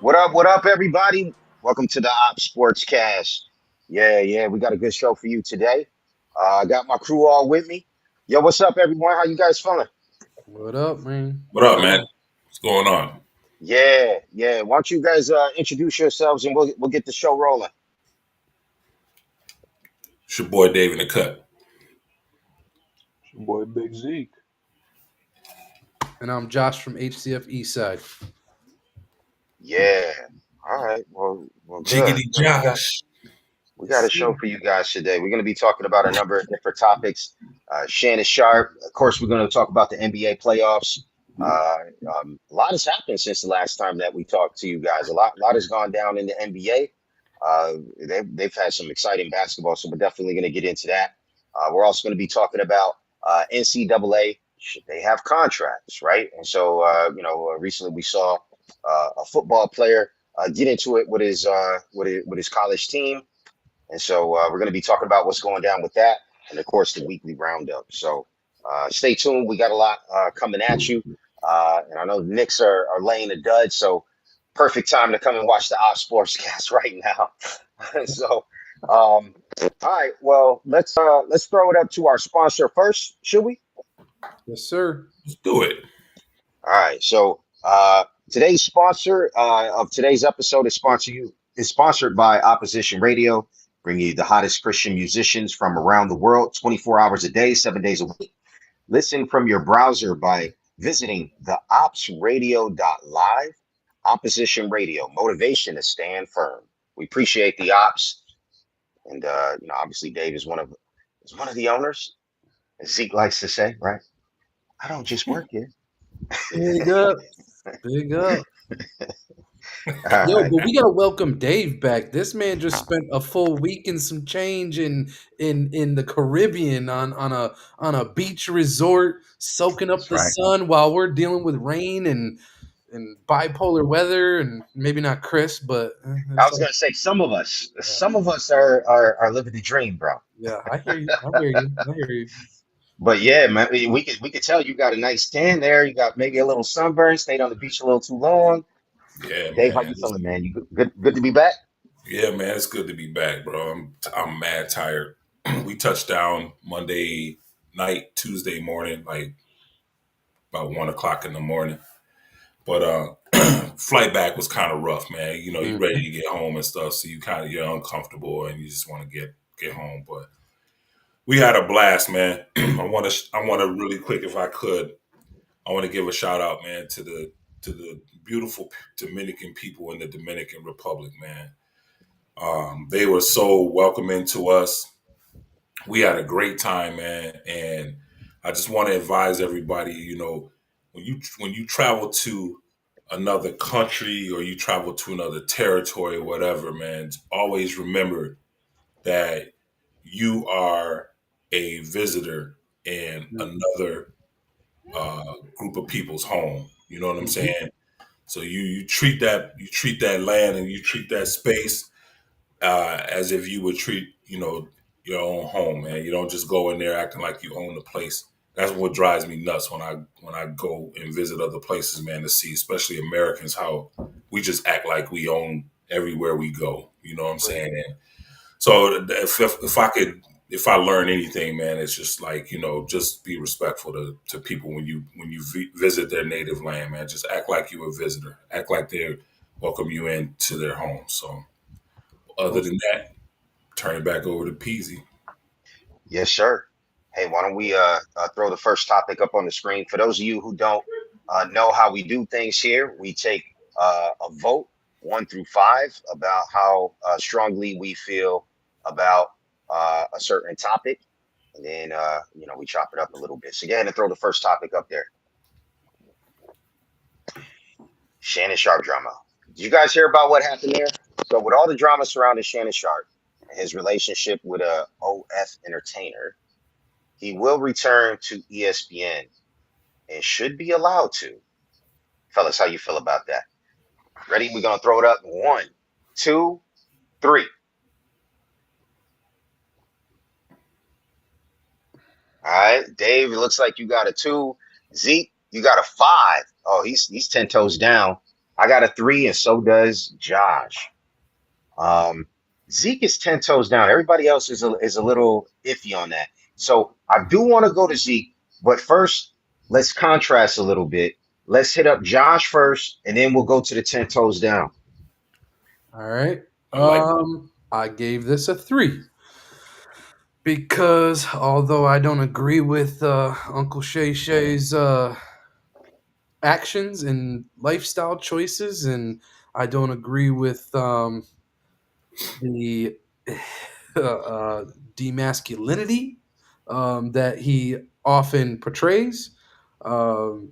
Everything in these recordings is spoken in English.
What up, everybody? Welcome to the Opps SportsCast. Yeah, we got a good show for you today. I got my crew all with me. Yo, what's up, everyone? How you guys feeling? What up, man? What up, man? What's going on? Yeah. Why don't you guys introduce yourselves and we'll get the show rolling. It's your boy Dave in the cut. It's your boy Big Zeke. And I'm Josh from HCF Eastside. Yeah. All right. Well, good. Jiggity Good. Josh. We got a Yes, show sir. for you guys today. We're going to be talking about a number of different topics. Shannon Sharp, of course, we're going to talk about the NBA playoffs. Uh, a lot has happened since the last time that we talked to you guys. A lot has gone down in the NBA. They've had some exciting basketball, so we're definitely going to get into that. We're also going to be talking about NCAA. Should they have contracts, right? And so, recently we saw a football player get into it with his college team. And so we're going to be talking about what's going down with that, and of course the weekly roundup. So stay tuned. We got a lot coming at you, and I know the Knicks are laying a dud, so perfect time to come and watch the Opps SportsCast right now. So, all right. Well, let's throw it up to our sponsor first, should we? Yes, sir. Let's do it. All right. So today's sponsor of today's episode is sponsored by Opposition Radio, bringing you the hottest Christian musicians from around the world, 24 hours a day, 7 days a week. Listen from your browser by visiting the opsradio.live. Opposition Radio, motivation to stand firm. We appreciate the ops, and obviously Dave is one of the owners, as Zeke likes to say, right? I don't just work here. Big up. Big up. All Yo, right. but we gotta welcome Dave back. This man just spent a full week and some change in the Caribbean on a beach resort, soaking up That's the right. sun while we're dealing with rain and bipolar weather and maybe not Chris, but I it's was like, gonna say some of us are living the dream, bro. yeah, I hear you. I hear you. I hear you. But yeah, man, we could tell you got a nice tan there. You got maybe a little sunburn, stayed on the beach a little too long. Yeah, Dave, how man. you feeling, man? You good to be back? Yeah, man. It's good to be back, bro. I'm mad tired. We touched down Monday night, Tuesday morning, like about 1 o'clock in the morning. But flight back was kind of rough, man. You know, you ready to get home and stuff, so you're uncomfortable and you just want to get home. But we had a blast, man. I want to really quick, if I could, I want to give a shout out, man, to the beautiful Dominican people in the Dominican Republic, man. They were so welcoming to us. We had a great time, man, and I just want to advise everybody, when you travel to another country or you travel to another territory or whatever, man, always remember that you are a visitor in another group of people's home. You know what I'm Mhm. saying? So you treat that land and you treat that space as if you would treat your own home, man. You don't just go in there acting like you own the place. That's what drives me nuts when I go and visit other places, man. To see, especially Americans, how we just act like we own everywhere we go. You know what I'm saying? And so if I learn anything, man, it's just like just be respectful to people when you visit their native land, man. Just act like you're a visitor. Act like they welcome you into their home. So other Most than that, turn it back over to Peasy. Yes, sir. Hey, why don't we throw the first topic up on the screen? For those of you who don't know how we do things here, we take a vote 1 through 5 about how strongly we feel about a certain topic, and then we chop it up a little bit. So go ahead and throw the first topic up there. Shannon Sharp drama. Did you guys hear about what happened there? So with all the drama surrounding Shannon Sharp and his relationship with a OF entertainer, he will return to ESPN and should be allowed to. Fellas, how you feel about that? Ready? We're gonna throw it up. 1, 2, 3. All right, Dave. It looks like you got a 2. Zeke, you got a 5. Oh, he's 10 toes down. I got a 3, and so does Josh. Um, Zeke is 10 toes down. Everybody else is a little iffy on that. So I do want to go to Zeke, but first, let's contrast a little bit. Let's hit up Josh first, and then we'll go to the 10 toes down. All right. I like I gave this a 3 because although I don't agree with Uncle Shay Shay's actions and lifestyle choices, and I don't agree with the uh, demasculinity that he often portrays. Um,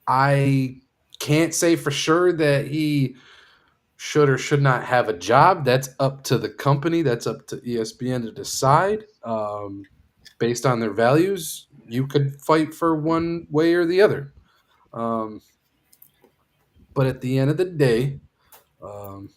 I can't say for sure that he should or should not have a job. That's up to the company. That's up to ESPN to decide. Based on their values, you could fight for one way or the other. Um, but at the end of the day, um,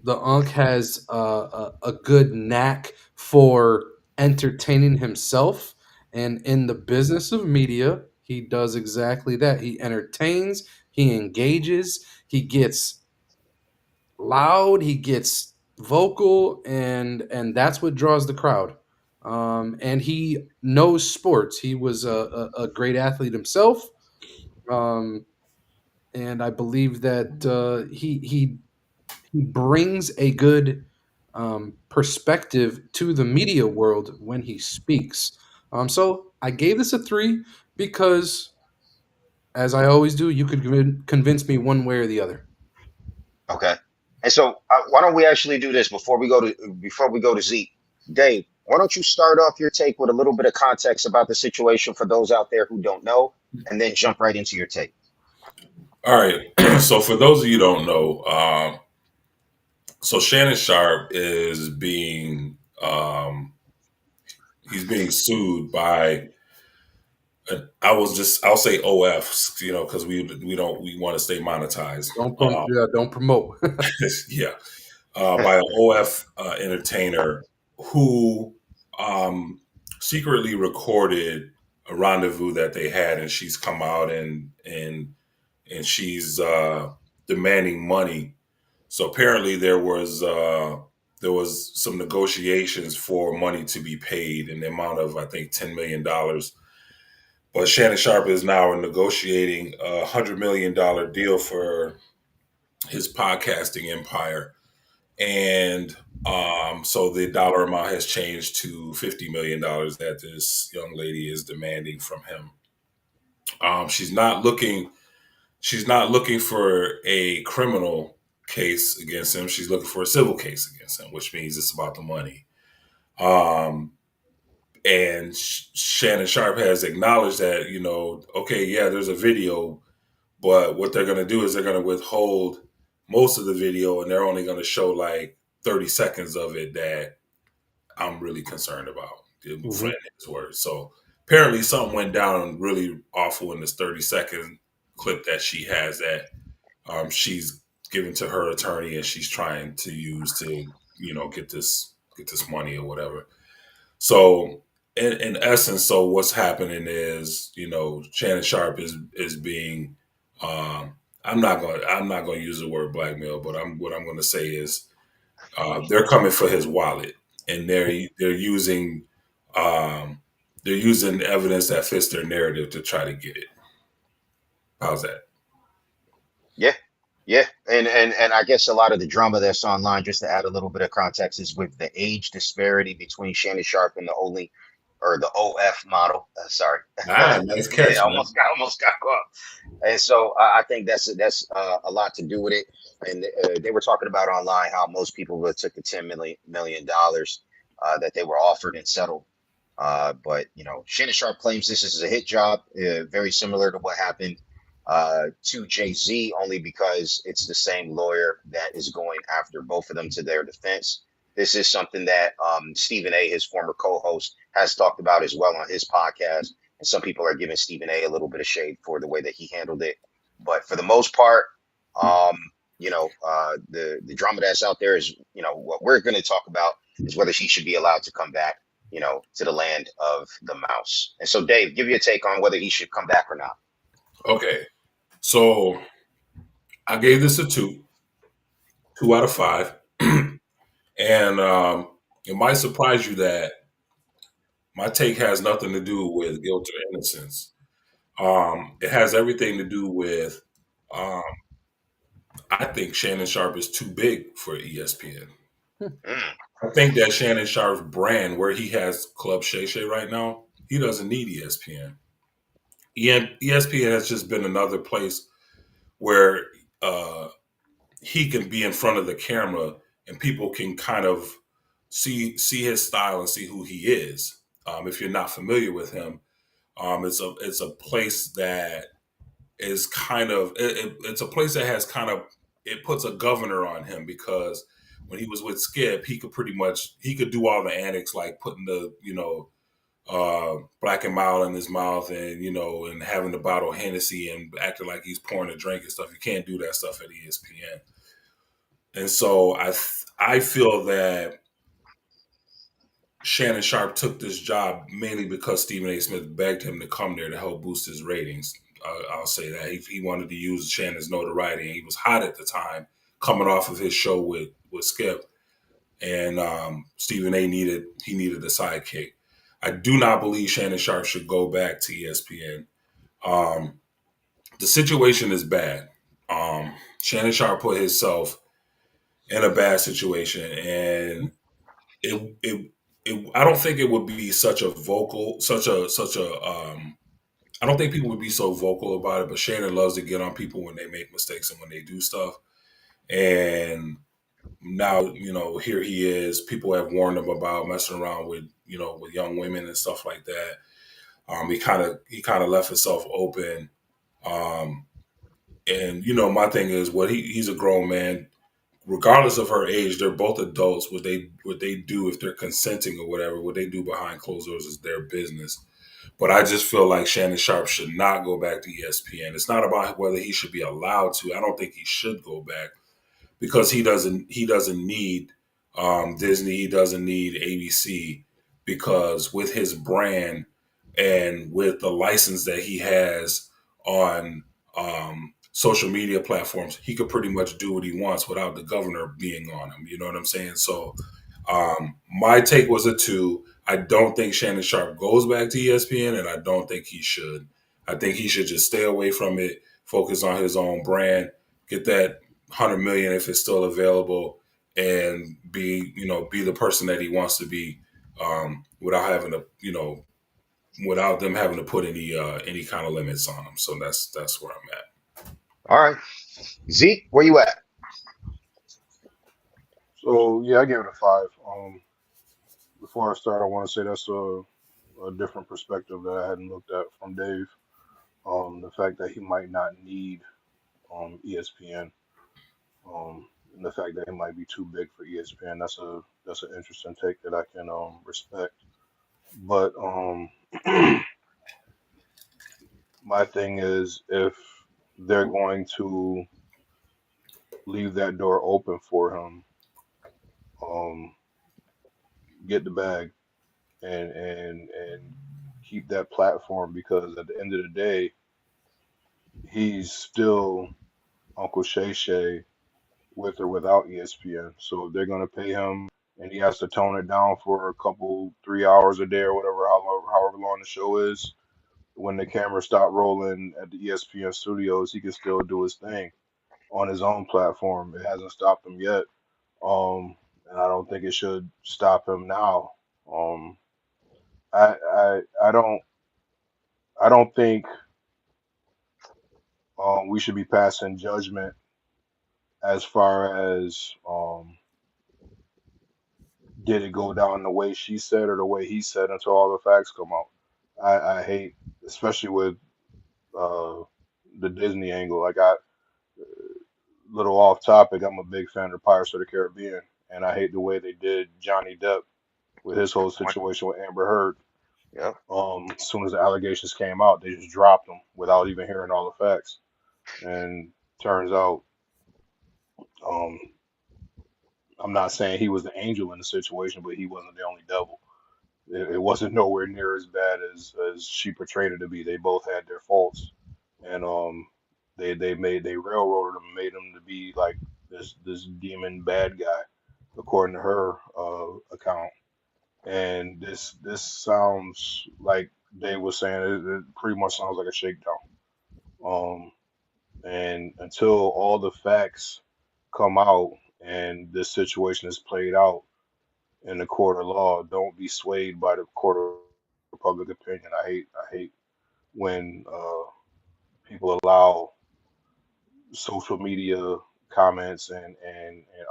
the Unk has a good knack for entertaining himself. And in the business of media, he does exactly that. He entertains, he engages, he gets loud, he gets vocal, and that's what draws the crowd. And he knows sports. He was a great athlete himself. Um, and I believe that he brings a good perspective to the media world when he speaks. So I gave this a 3 because, as I always do, you could convince me one way or the other. Okay. And so why don't we actually do this before we go to Zeke? Dave, why don't you start off your take with a little bit of context about the situation for those out there who don't know, and then jump right into your take. All right. So for those of you who don't know, so Shannon Sharp is being he's being sued by I'll say OFs, because we want to stay monetized. Don't promote. Yeah, by an OF entertainer who secretly recorded a rendezvous that they had, and she's come out and she's demanding money. So apparently there was some negotiations for money to be paid in the amount of I think $10 million. But Shannon Sharp is now negotiating $100 million deal for his podcasting empire, and so the dollar amount has changed to $50 million that this young lady is demanding from him. She's not looking. She's not looking for a criminal case against him. She's looking for a civil case against him, which means it's about the money. Um, and Shannon Sharp has acknowledged that, okay, yeah, there's a video, but what they're going to do is they're going to withhold most of the video, and they're only going to show like 30 seconds of it that I'm really concerned about. Mhm. His words. So apparently something went down really awful in this 30-second clip that she has that she's given to her attorney, and she's trying to use to get this money or whatever. So in essence, so what's happening is Shannon Sharp is being I'm not going to use the word blackmail, but what I'm going to say is they're coming for his wallet, and um, they're using evidence that fits their narrative to try to get it. How's that? Yeah, yeah, and I guess a lot of the drama that's online, just to add a little bit of context, is with the age disparity between Shannon Sharp and the OF model. Sorry, Ah, nice yeah, catch, man. almost got caught. And so I think that's a lot to do with it. And they were talking about online how most people would took the $10 million that they were offered and settled. But Shannon Sharp claims this is a hit job, very similar to what happened to Jay Z, only because it's the same lawyer that is going after both of them to their defense. This is something that Stephen A., his former co-host, has talked about as well on his podcast. And some people are giving Stephen A. a little bit of shade for the way that he handled it. But for the most part, um, the drama that's out there is, what we're going to talk about is whether she should be allowed to come back, to the land of the mouse. And so, Dave, give you a take on whether he should come back or not. Okay, so I gave this a 2 out of 5, and it might surprise you that my take has nothing to do with guilt or innocence. It has everything to do with um, I think Shannon Sharp is too big for ESPN. Mm, I think that Shannon Sharp's brand, where he has Club Shay Shay right now, he doesn't need ESPN. ESPN has just been another place where uh, he can be in front of the camera and people can kind of see his style and see who he is. If you're not familiar with him, it's a place that is kind of it's a place that has kind of it puts a governor on him because when he was with Skip, he could do all the antics like putting the black and mild in his mouth and and having the bottle of Hennessy and acting like he's pouring a drink and stuff. You can't do that stuff at ESPN. And so I feel that Shannon Sharp took this job mainly because Stephen A. Smith begged him to come there to help boost his ratings. I'll say that he wanted to use Shannon's notoriety. He was hot at the time, coming off of his show with Skip, and Stephen A. needed a sidekick. I do not believe Shannon Sharp should go back to ESPN. Um, the situation is bad. Shannon Sharp put himself in a bad situation, and I don't think it would be such a I don't think people would be so vocal about it, but Shannon loves to get on people when they make mistakes and when they do stuff. And now, here he is. People have warned him about messing around with young women and stuff like that. He kind of left himself open. Um, and my thing is, he's a grown man. Regardless of her age, they're both adults. What they do if they're consenting or whatever, what they do behind closed doors is their business. But I just feel like Shannon Sharp should not go back to ESPN. It's not about whether he should be allowed to. I don't think he should go back because he doesn't need Disney. He doesn't need ABC because with his brand and with the license that he has on social media platforms, he could pretty much do what he wants without the governor being on him. You know what I'm saying? So my take was a 2. I don't think Shannon Sharp goes back to ESPN, and I don't think he should. I think he should just stay away from it, focus on his own brand, get that 100 million if it's still available, and be the person that he wants to be, without having to without them having to put any kind of limits on him. So that's where I'm at. all right. Zeke, where you at? So yeah, I gave it a 5. Before I start, I want to say that's a different perspective that I hadn't looked at from Dave. The fact that he might not need ESPN, and the fact that he might be too big for ESPN. That's an interesting take that I can respect. But my thing is, if they're going to leave that door open for him, um, get the bag and keep that platform, because at the end of the day, he's still Uncle Shay Shay with or without ESPN. So if they're going to pay him and he has to tone it down for a couple 3 hours a day or whatever, however long the show is, when the cameras stop rolling at the ESPN studios, he can still do his thing on his own platform. It hasn't stopped him yet. And I don't think it should stop him now. Um, I don't think we should be passing judgment as far as did it go down the way she said or the way he said until all the facts come out. I hate, especially with uh, the Disney angle. Like, little off topic, I'm a big fan of Pirates of the Caribbean, and I hate the way they did Johnny Depp with his whole Point. situation with Amber Heard. Yeah. As soon as the allegations came out, they just dropped them without even hearing all the facts. And turns out, um, I'm not saying he was the angel in the situation, but he wasn't the only devil. It wasn't nowhere near as bad as she portrayed it to be. They both had their faults. and they railroaded him, made him to be like this demon bad guy, according to her account. And this sounds like Dave was saying, it pretty much sounds like a shakedown. Um, and until all the facts come out and this situation is played out in the court of law, don't be swayed by the court of public opinion. I hate when people allow social media comments and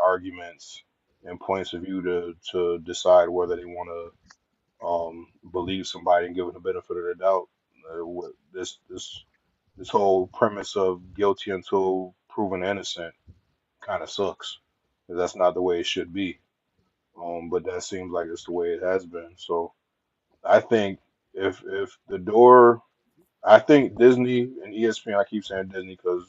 arguments and points of view to decide whether they want to believe somebody and give them the benefit of the doubt. This whole premise of guilty until proven innocent kind of sucks. That's not the way it should be. But that seems like it's the way it has been. So I think if the door, I think Disney and ESPN. I keep saying Disney because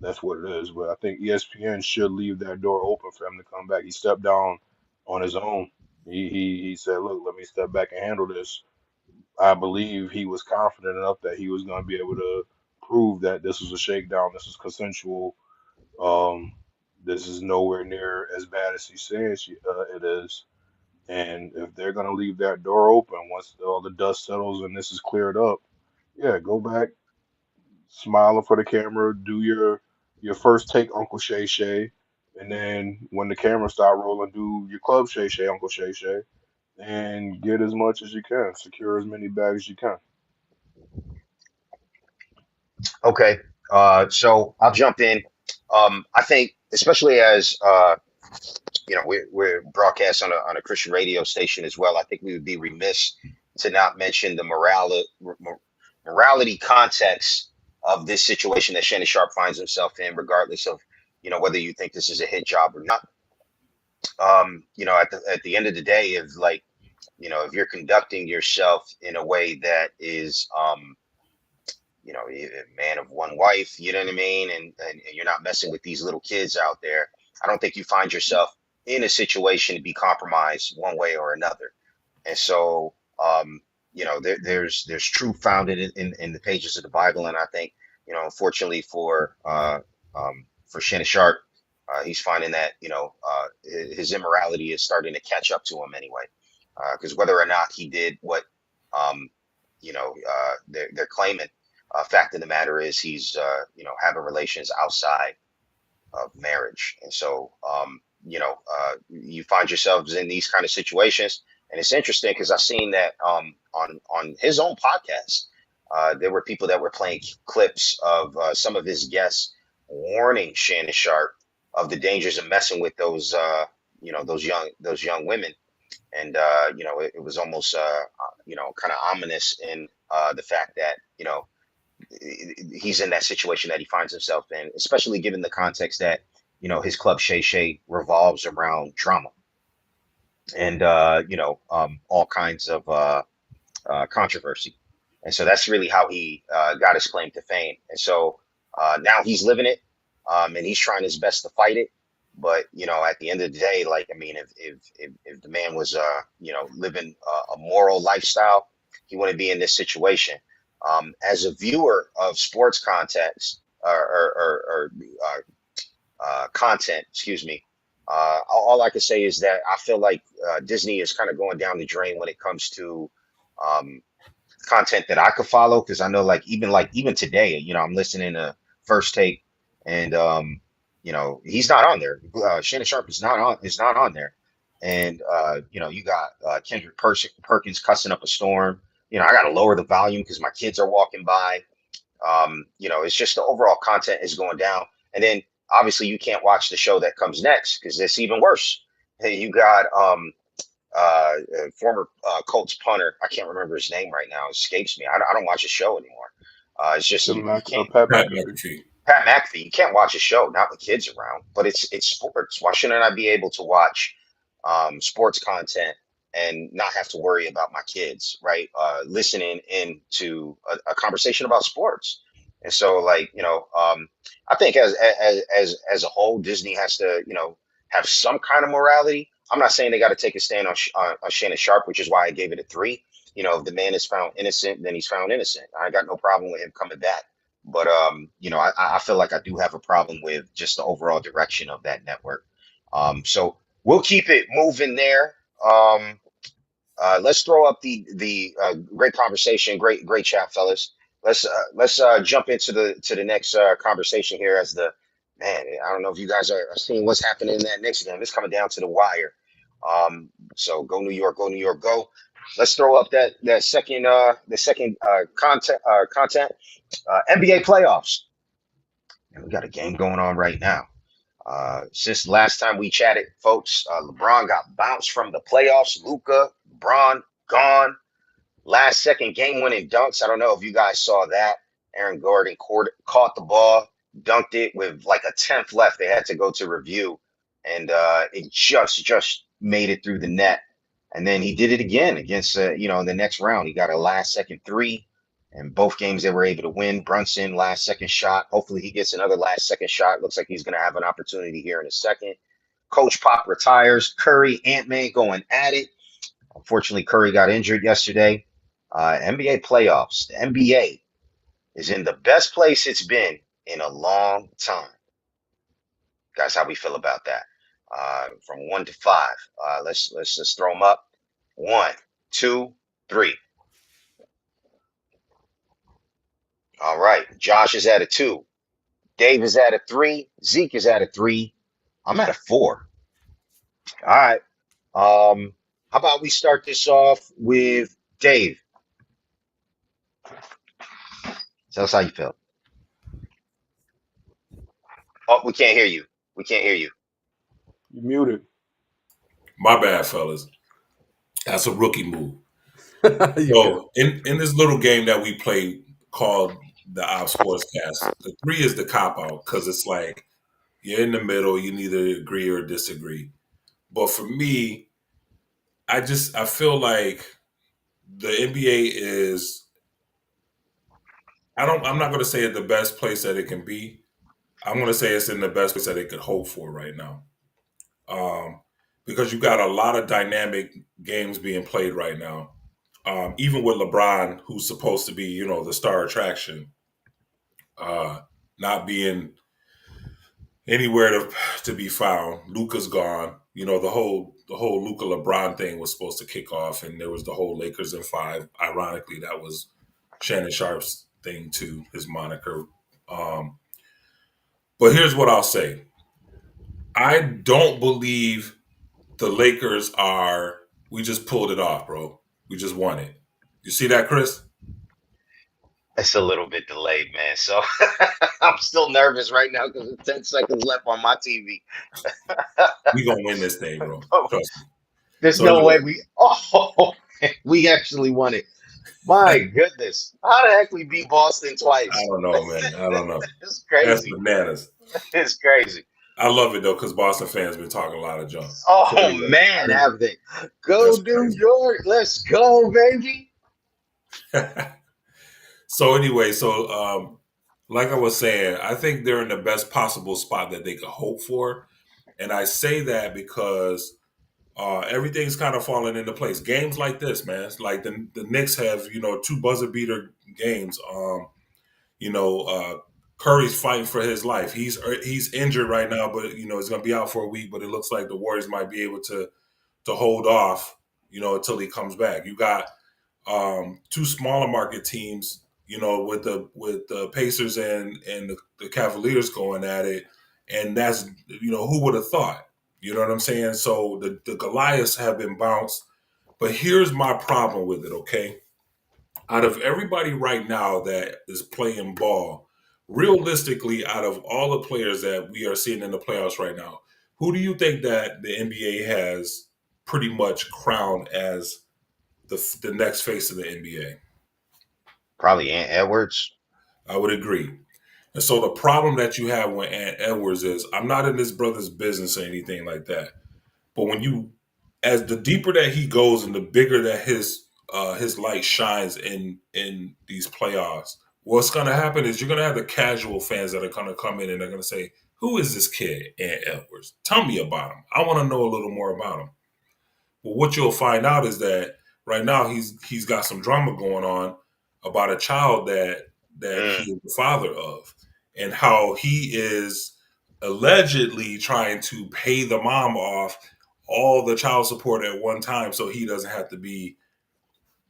that's what it is. But I think ESPN should leave that door open for him to come back. He stepped down on his own. He said, "Look, let me step back and handle this." I believe he was confident enough that he was going to be able to prove that this was a shakedown. This is consensual. Um, this is nowhere near as bad as he says it is. And if they're going to leave that door open once all the dust settles and this is cleared up, yeah, go back, smiling for the camera, do your first take, Uncle Shay Shay, and then when the camera start rolling, do your club Shay Shay, Uncle Shay Shay, and get as much as you can, secure as many bags as you can. Okay. So I'll jump in. I think, especially as we're broadcast on a Christian radio station as well. I think we would be remiss to not mention the morality context of this situation that Shannon Sharp finds himself in, regardless of whether you think this is a hit job or not. At the end of the day, if you're conducting yourself in a way that is a man of one wife, you know what I mean? And you're not messing with these little kids out there. I don't think you find yourself in a situation to be compromised one way or another. And so, there's truth found in the pages of the Bible. And I think, unfortunately for Shannon Sharp, he's finding that, his immorality is starting to catch up to him anyway. Because whether or not he did what, they're claiming, fact of the matter is he's having relations outside of marriage. And so you find yourselves in these kind of situations. And it's interesting because I've seen that on his own podcast, there were people that were playing clips of some of his guests warning Shannon Sharp of the dangers of messing with those young women. And it was almost kind of ominous in the fact that he's in that situation that he finds himself in, especially given the context that his club Shay Shay revolves around drama and all kinds of controversy. And so that's really how he got his claim to fame. And so now he's living it, and he's trying his best to fight it. But at the end of the day, like, I mean, if the man was living a moral lifestyle, he wouldn't be in this situation. As a viewer of sports context or content, excuse me, all I can say is that I feel like Disney is kind of going down the drain when it comes to content that I could follow, because I know even today, I'm listening to First Take, and he's not on there. Shannon Sharp is not on there, and you got Kendrick Perkins cussing up a storm. I got to lower the volume because my kids are walking by. It's just the overall content is going down, and then obviously you can't watch the show that comes next because it's even worse. Hey, you got former Colts punter. I can't remember his name right now. It escapes me. I don't watch the show anymore. It's just you can't. Pat Pat McAfee. McAfee. Pat McAfee, you can't watch a show, not with kids around, but it's sports. Why shouldn't I be able to watch sports content and not have to worry about my kids, right? Listening into a conversation about sports. And so, I think as a whole, Disney has to, have some kind of morality. I'm not saying they got to take a stand on Shannon Sharp, which is why I gave it a 3. If the man is found innocent, then he's found innocent. I got no problem with him coming back. But I feel like I do have a problem with just the overall direction of that network. So we'll keep it moving there. Let's throw up the great conversation, great chat, fellas. Let's jump into the next conversation here. As the man, I don't know if you guys are seeing what's happening in that next game. It's coming down to the wire. So go New York, go New York, go. Let's throw up that second content NBA playoffs. And we got a game going on right now. Since the last time we chatted, folks, LeBron got bounced from the playoffs. Luka, LeBron gone. Last second game winning dunks. I don't know if you guys saw that. Aaron Gordon caught the ball, dunked it with like a tenth left. They had to go to review, and it just made it through the net. And then he did it again against in the next round. He got a last second three. And both games they were able to win. Brunson, last second shot. Hopefully he gets another last second shot. Looks like he's going to have an opportunity here in a second. Coach Pop retires. Curry, Ant-Man going at it. Unfortunately, Curry got injured yesterday. NBA playoffs. The NBA is in the best place it's been in a long time. Guys, how we feel about that? From 1 to 5. Let's just throw them up. 1, 2, 3. All right. Josh is at a 2. Dave is at a 3. Zeke is at a 3. I'm at a 4. All right. How about we start this off with Dave? Tell us how you feel. Oh, we can't hear you. We can't hear you. You muted. My bad, fellas. That's a rookie move. You So in this little game that we play called the Opps SportsCast, the 3 is the cop out because it's like you're in the middle. You neither agree or disagree. But for me, I feel like the NBA is. I'm not going to say it's the best place that it can be. I'm going to say it's in the best place that it could hope for right now. Because you've got a lot of dynamic games being played right now. Even with LeBron, who's supposed to be, the star attraction, not being anywhere to be found. Luka's gone. The whole Luka LeBron thing was supposed to kick off, and there was the whole Lakers in 5. Ironically, that was Shannon Sharp's thing too, his moniker. But here's what I'll say: I don't believe the Lakers are. We just pulled it off, bro. We just won it. You see that, Chris? It's a little bit delayed, man. So I'm still nervous right now because there's 10 seconds left on my TV. We gonna win this thing, bro. Trust me. There's no way we actually won it. My goodness. How the heck we beat Boston twice? I don't know, man. I don't know. It's That's crazy. bananas. It's crazy. I love it though because Boston fans been talking a lot of junk. Oh, So anyway, man, have they? Go That's New crazy. York. Let's go, baby. So anyway, like I was saying, I think they're in the best possible spot that they could hope for, and I say that because everything's kind of falling into place. Games like this, man, it's like the Knicks have 2 buzzer beater games. Curry's fighting for his life. He's injured right now, but he's going to be out for a week. But it looks like the Warriors might be able to hold off, until he comes back. You got 2 smaller market teams, with the Pacers and the Cavaliers going at it, and that's who would have thought? You know what I'm saying? So the Goliaths have been bounced, but here's my problem with it. Okay, out of everybody right now that is playing ball, realistically, out of all the players that we are seeing in the playoffs right now, who do you think that the NBA has pretty much crowned as the next face of the NBA? Probably Ant Edwards. I would agree. And so the problem that you have with Ant Edwards is, I'm not in this brother's business or anything like that, but as the deeper that he goes and the bigger that his light shines in these playoffs, what's going to happen is you're going to have the casual fans that are going to come in and they're going to say, "Who is this kid, Ant Edwards? Tell me about him. I want to know a little more about him." Well, what you'll find out is that right now he's got some drama going on about a child that that Mm. he is the father of, and how he is allegedly trying to pay the mom off all the child support at one time so he doesn't have to be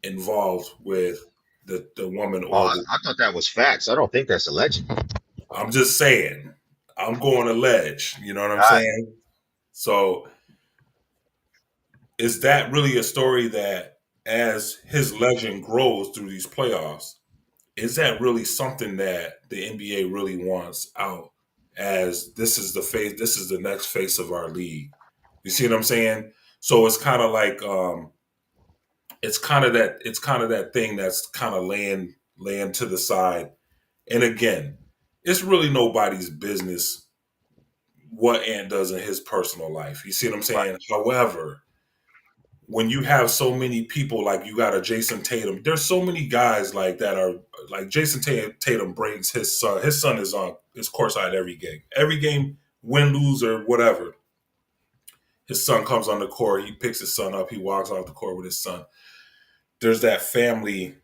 involved with the woman Oh, or the. I thought that was facts. I don't think that's a legend. I'm just saying, I'm going allege. You know what I'm All right. saying? So is that really a story that, as his legend grows through these playoffs, is that really something that the NBA really wants out? As this is the face, this is the next face of our league. You see what I'm saying? So it's kind of like it's kind of that thing that's kind of laying to the side. And again, it's really nobody's business what Ant does in his personal life. You see what I'm Right. saying? However, when you have so many people, like you got a Jason Tatum, there's so many guys like that are like Jason Tatum brings his son. His son is courtside every game, win, lose, or whatever. His son comes on the court. He picks his son up. He walks off the court with his son. There's that family.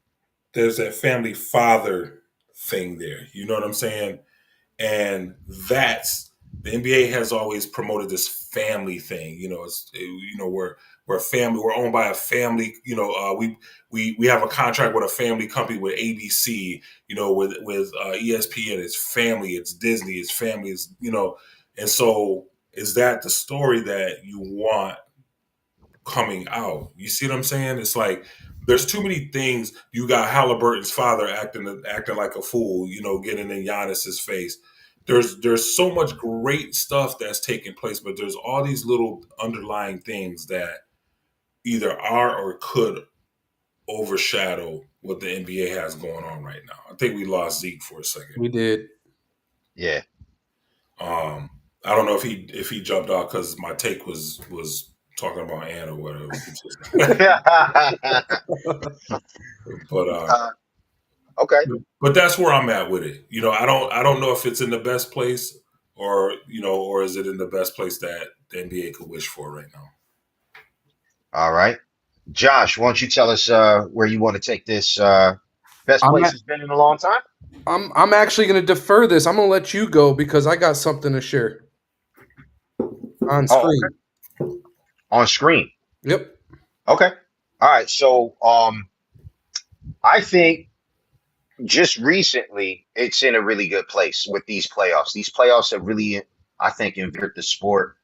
There's that family father thing there. You know what I'm saying? And that's the NBA has always promoted this family thing. You know, we're a family. We're owned by a family. You know, we have a contract with a family company with ABC. You know, with ESPN. It's family. It's Disney. It's family. It's and so is that the story that you want coming out? You see what I'm saying? It's like there's too many things. You got Halliburton's father acting like a fool, getting in Giannis's face. There's so much great stuff that's taking place, but there's all these little underlying things that either are or could overshadow what the NBA has going on right now. I think we lost Zeke for a second. We did. Yeah. Um, I don't know if he jumped off because my take was talking about Ann or whatever. But Okay. but that's where I'm at with it. I don't know if it's in the best place or is it in the best place that the NBA could wish for right now. All right. Josh, why don't you tell us where you want to take this best I'm place a- it's been in a long time? I'm actually going to defer this. I'm going to let you go because I got something to share on Oh, okay. screen. On screen. Yep. Okay. All right. So I think just recently it's in a really good place with these playoffs. These playoffs have really, I think, inverted the sport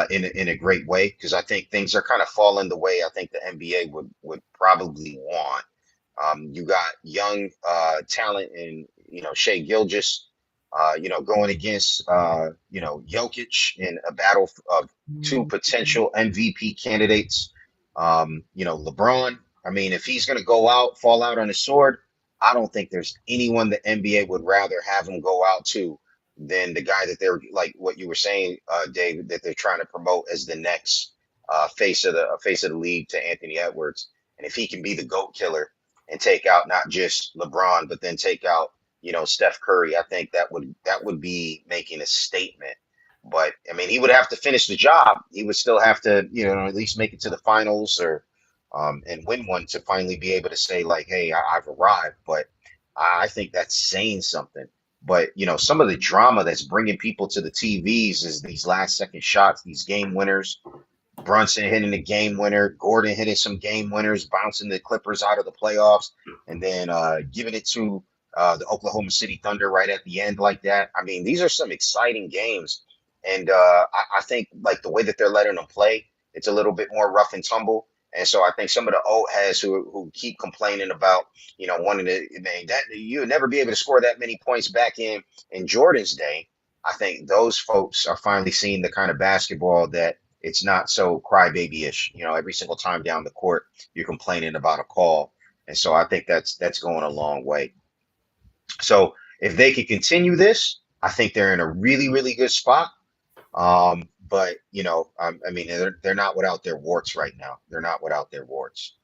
in a great way because I think things are kind of falling the way I think the NBA would probably want. You got young talent in Shea Gilgeous, going against Jokic in a battle of two potential MVP candidates. LeBron. I mean, if he's going to go out, fall out on his sword, I don't think there's anyone the NBA would rather have him go out to than the guy that they're like what you were saying, David, that they're trying to promote as the next face of the league to Anthony Edwards. And if he can be the GOAT killer and take out not just LeBron, but then take out, Steph Curry, I think that would be making a statement. But I mean, he would have to finish the job. He would still have to, at least make it to the finals or and win one to finally be able to say like, "Hey, I've arrived." But I think that's saying something. But some of the drama that's bringing people to the TVs is these last second shots, these game winners. Brunson hitting the game winner, Gordon hitting some game winners, bouncing the Clippers out of the playoffs, and then giving it to the Oklahoma City Thunder right at the end like that. I mean, these are some exciting games, and I think like the way that they're letting them play, it's a little bit more rough and tumble. And so I think some of the old heads who keep complaining about, wanting to, man, that you'll never be able to score that many points back in Jordan's day. I think those folks are finally seeing the kind of basketball that it's not so crybaby-ish. Every single time down the court, you're complaining about a call, and so I think that's going a long way. So if they could continue this, I think they're in a really really good spot. But I mean, they're not without their warts right now. They're not without their warts.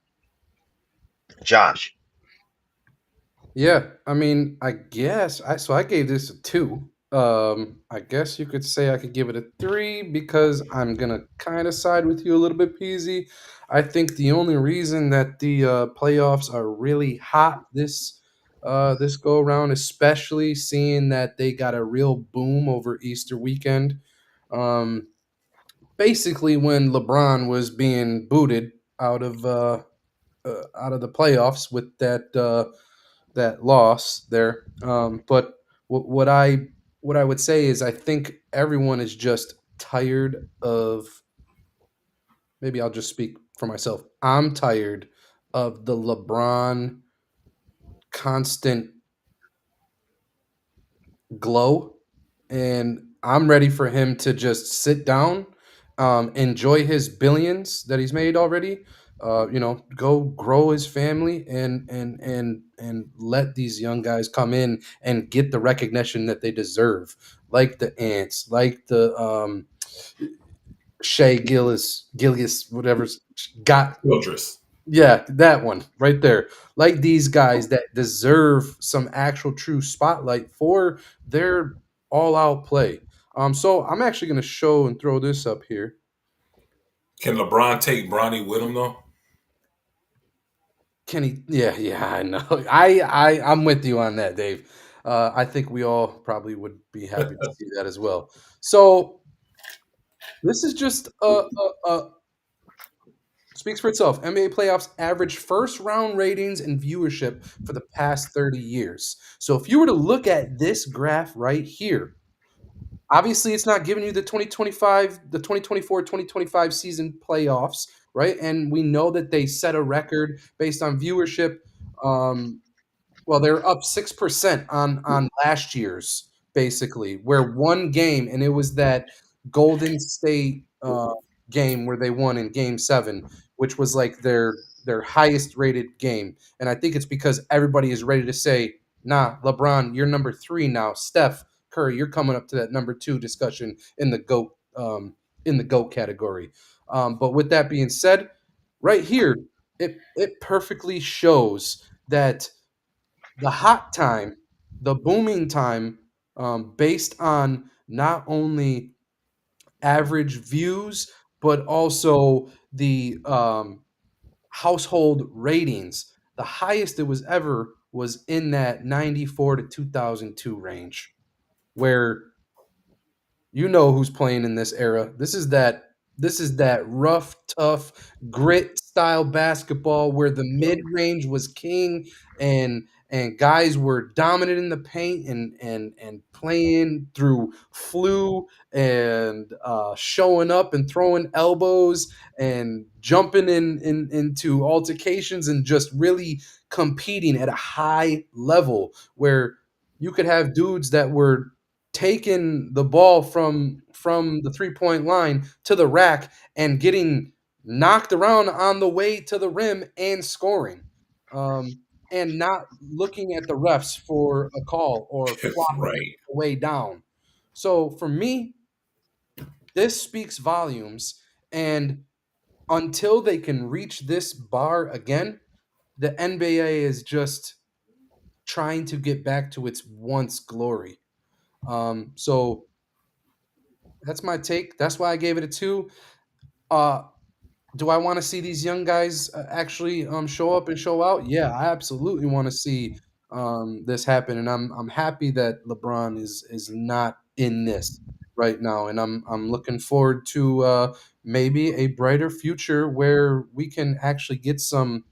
Josh. Yeah, I mean, I gave this a 2. I guess you could say I could give it a 3 because I'm gonna kind of side with you a little bit, Peasy. I think the only reason that the playoffs are really hot this go around, especially seeing that they got a real boom over Easter weekend. Um, Basically, when LeBron was being booted out of out of the playoffs with that loss there. But what I would say is I think everyone is just tired of. Maybe I'll just speak for myself. I'm tired of the LeBron constant glow, and I'm ready for him to just sit down, enjoy his billions that he's made already. Go grow his family and let these young guys come in and get the recognition that they deserve, like the Ants, like the Shea Gillis, whatever's got. Childress. Yeah, that one right there. Like these guys that deserve some actual true spotlight for their all-out play. So I'm actually going to show and throw this up here. Can LeBron take Bronny with him though? Can he? Yeah, yeah, I know. I'm with you on that, Dave. I think we all probably would be happy to see that as well. So this is just speaks for itself. NBA playoffs average first round ratings and viewership for the past 30 years. So if you were to look at this graph right here, obviously it's not giving you the 2024-2025 season playoffs, right? And we know that they set a record based on viewership. Um, well, they're up 6% on last year's, basically, where one game, and it was that Golden State game where they won in Game 7, which was like their highest rated game. And I think it's because everybody is ready to say, nah, LeBron, you're number 3 now. Steph Curry, you're coming up to that number 2 discussion in the GOAT category. But with that being said, right here, it perfectly shows that the hot time, the booming time, based on not only average views but also the household ratings. The highest it was ever was in that 94 to 2002 range, where you know who's playing in this era. This is that rough, tough, grit style basketball where the mid range was king and guys were dominant in the paint and playing through flu and showing up and throwing elbows and jumping into altercations and just really competing at a high level where you could have dudes that were taking the ball from the 3-point line to the rack and getting knocked around on the way to the rim and scoring, and not looking at the refs for a call or flopping Right. the way down. So for me, this speaks volumes. And until they can reach this bar again, the NBA is just trying to get back to its once glory. So that's my take. That's why I gave it a 2. Uh, do I want to see these young guys actually show up and show out? Yeah, I absolutely want to see this happen, and I'm happy that LeBron is not in this right now, and I'm looking forward to maybe a brighter future where we can actually get some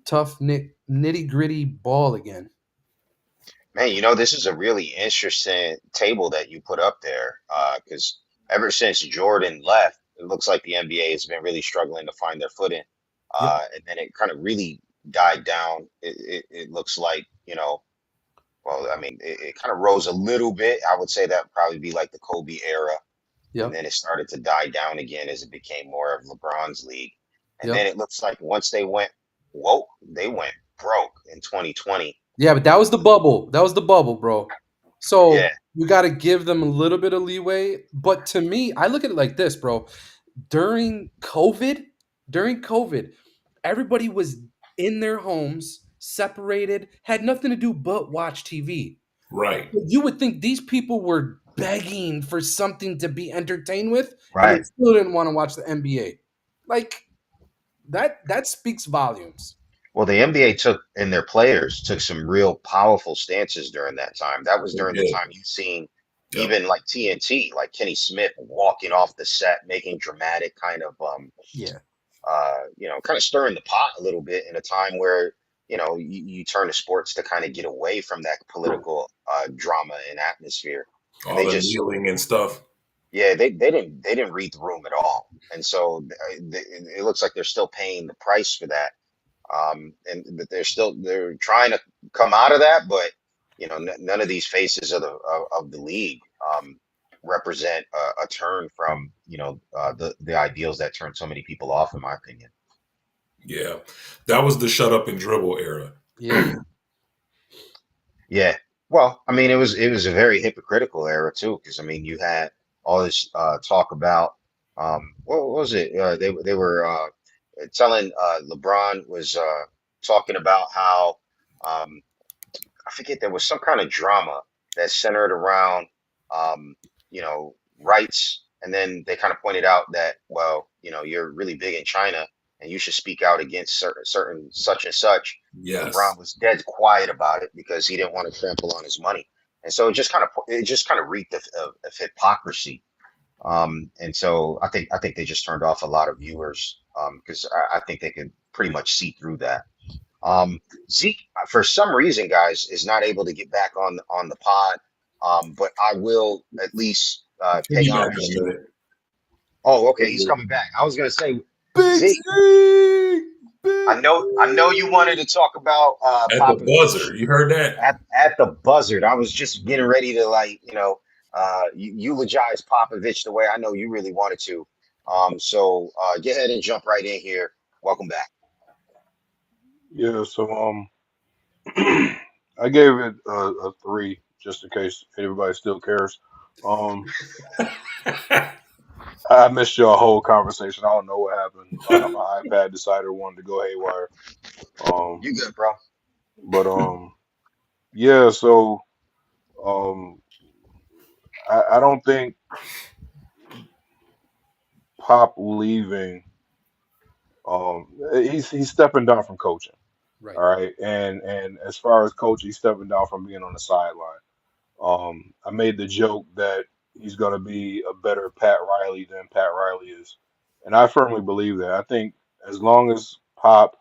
tough nitty gritty ball again. Man, this is a really interesting table that you put up there. Because ever since Jordan left, it looks like the NBA has been really struggling to find their footing. Yep, And then it kind of really died down. It looks like, well, I mean, it kind of rose a little bit. I would say that would probably be like the Kobe era. And yep, then it started to die down again as it became more of LeBron's league. And then yep. it looks like once they went woke, they went broke in 2020. Yeah, but that was the bubble. That was the bubble, bro. Yeah, So you got to give them a little bit of leeway. But to me, I look at it like this, bro. During COVID, during COVID, everybody was in their homes, separated, had nothing to do but watch TV. Right. You would think these people were begging for something to be entertained with, and they right. still didn't want to watch the NBA. Like that speaks volumes. Well, the NBA took and their players took some real powerful stances during that time. That was They during the did. time you've seen Yep. even like TNT, like Kenny Smith walking off the set, making dramatic kind of Yeah. kind of stirring the pot a little bit in a time where, you turn to sports to kind of get away from that political drama and atmosphere. And All they the just, kneeling and stuff. yeah, they didn't read the room at all. And so it looks like they're still paying the price for that. And but they're trying to come out of that, but none of these faces of the league represent a turn from the ideals that turn so many people off, in my opinion. Yeah. That was the shut up and dribble era. Yeah. Yeah. Well, I mean, it was a very hypocritical era too, because I mean, you had all this talk about what was it? They were telling LeBron was talking about how I forget there was some kind of drama that centered around rights, and then they kind of pointed out that well, you're really big in China and you should speak out against certain such and such. And Yes. LeBron was dead quiet about it because he didn't want to trample on his money, and so it just kind of reeked of hypocrisy. And so I think they just turned off a lot of viewers because I think they could pretty much see through that. Um, Zeke, for some reason, guys, is not able to get back on the pod. But I will at least He'll pay be back in homage a to. minute. Oh, okay, he's coming back. I was gonna say, Big Zeke, Z. Big I know you wanted to talk about At the Popovich buzzer. You heard that? at the buzzard. I was just getting ready to eulogize Popovich the way I know you really wanted to. So get ahead and jump right in here. Welcome back. Yeah, so I gave it a 3 just in case everybody still cares. Um, I missed your whole conversation. I don't know what happened. My iPad decided it wanted to go haywire. Um, You good, bro? but yeah. So um, I don't think Pop leaving. He's stepping down from coaching. Right. All right, and as far as coach, he's stepping down from being on the sideline. I made the joke that he's going to be a better Pat Riley than Pat Riley is, and I firmly believe that. I think as long as Pop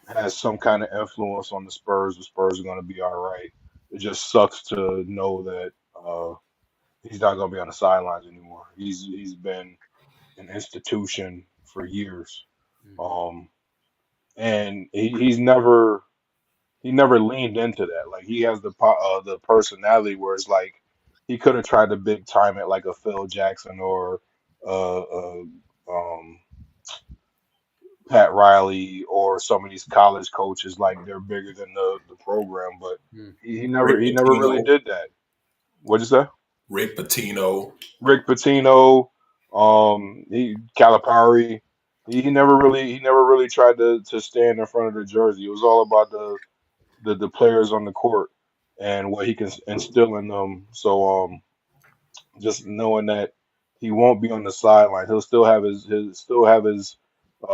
has some kind of influence on the Spurs are going to be all right. It just sucks to know that he's not going to be on the sidelines anymore. He's been an institution for years, Mhm. um, and he never leaned into that. Like he has the personality where it's like he could have tried to big time it like a Phil Jackson or um, Pat Riley or some of these college coaches. Like they're bigger than the program, but Mm. he Rick never he never really Pitino. did that. What'd you say? Rick Pitino. Rick Pitino, Calipari. He never really tried to stand in front of the jersey. It was all about the players on the court and what he can instill in them. So just knowing that he won't be on the sideline, he'll still have his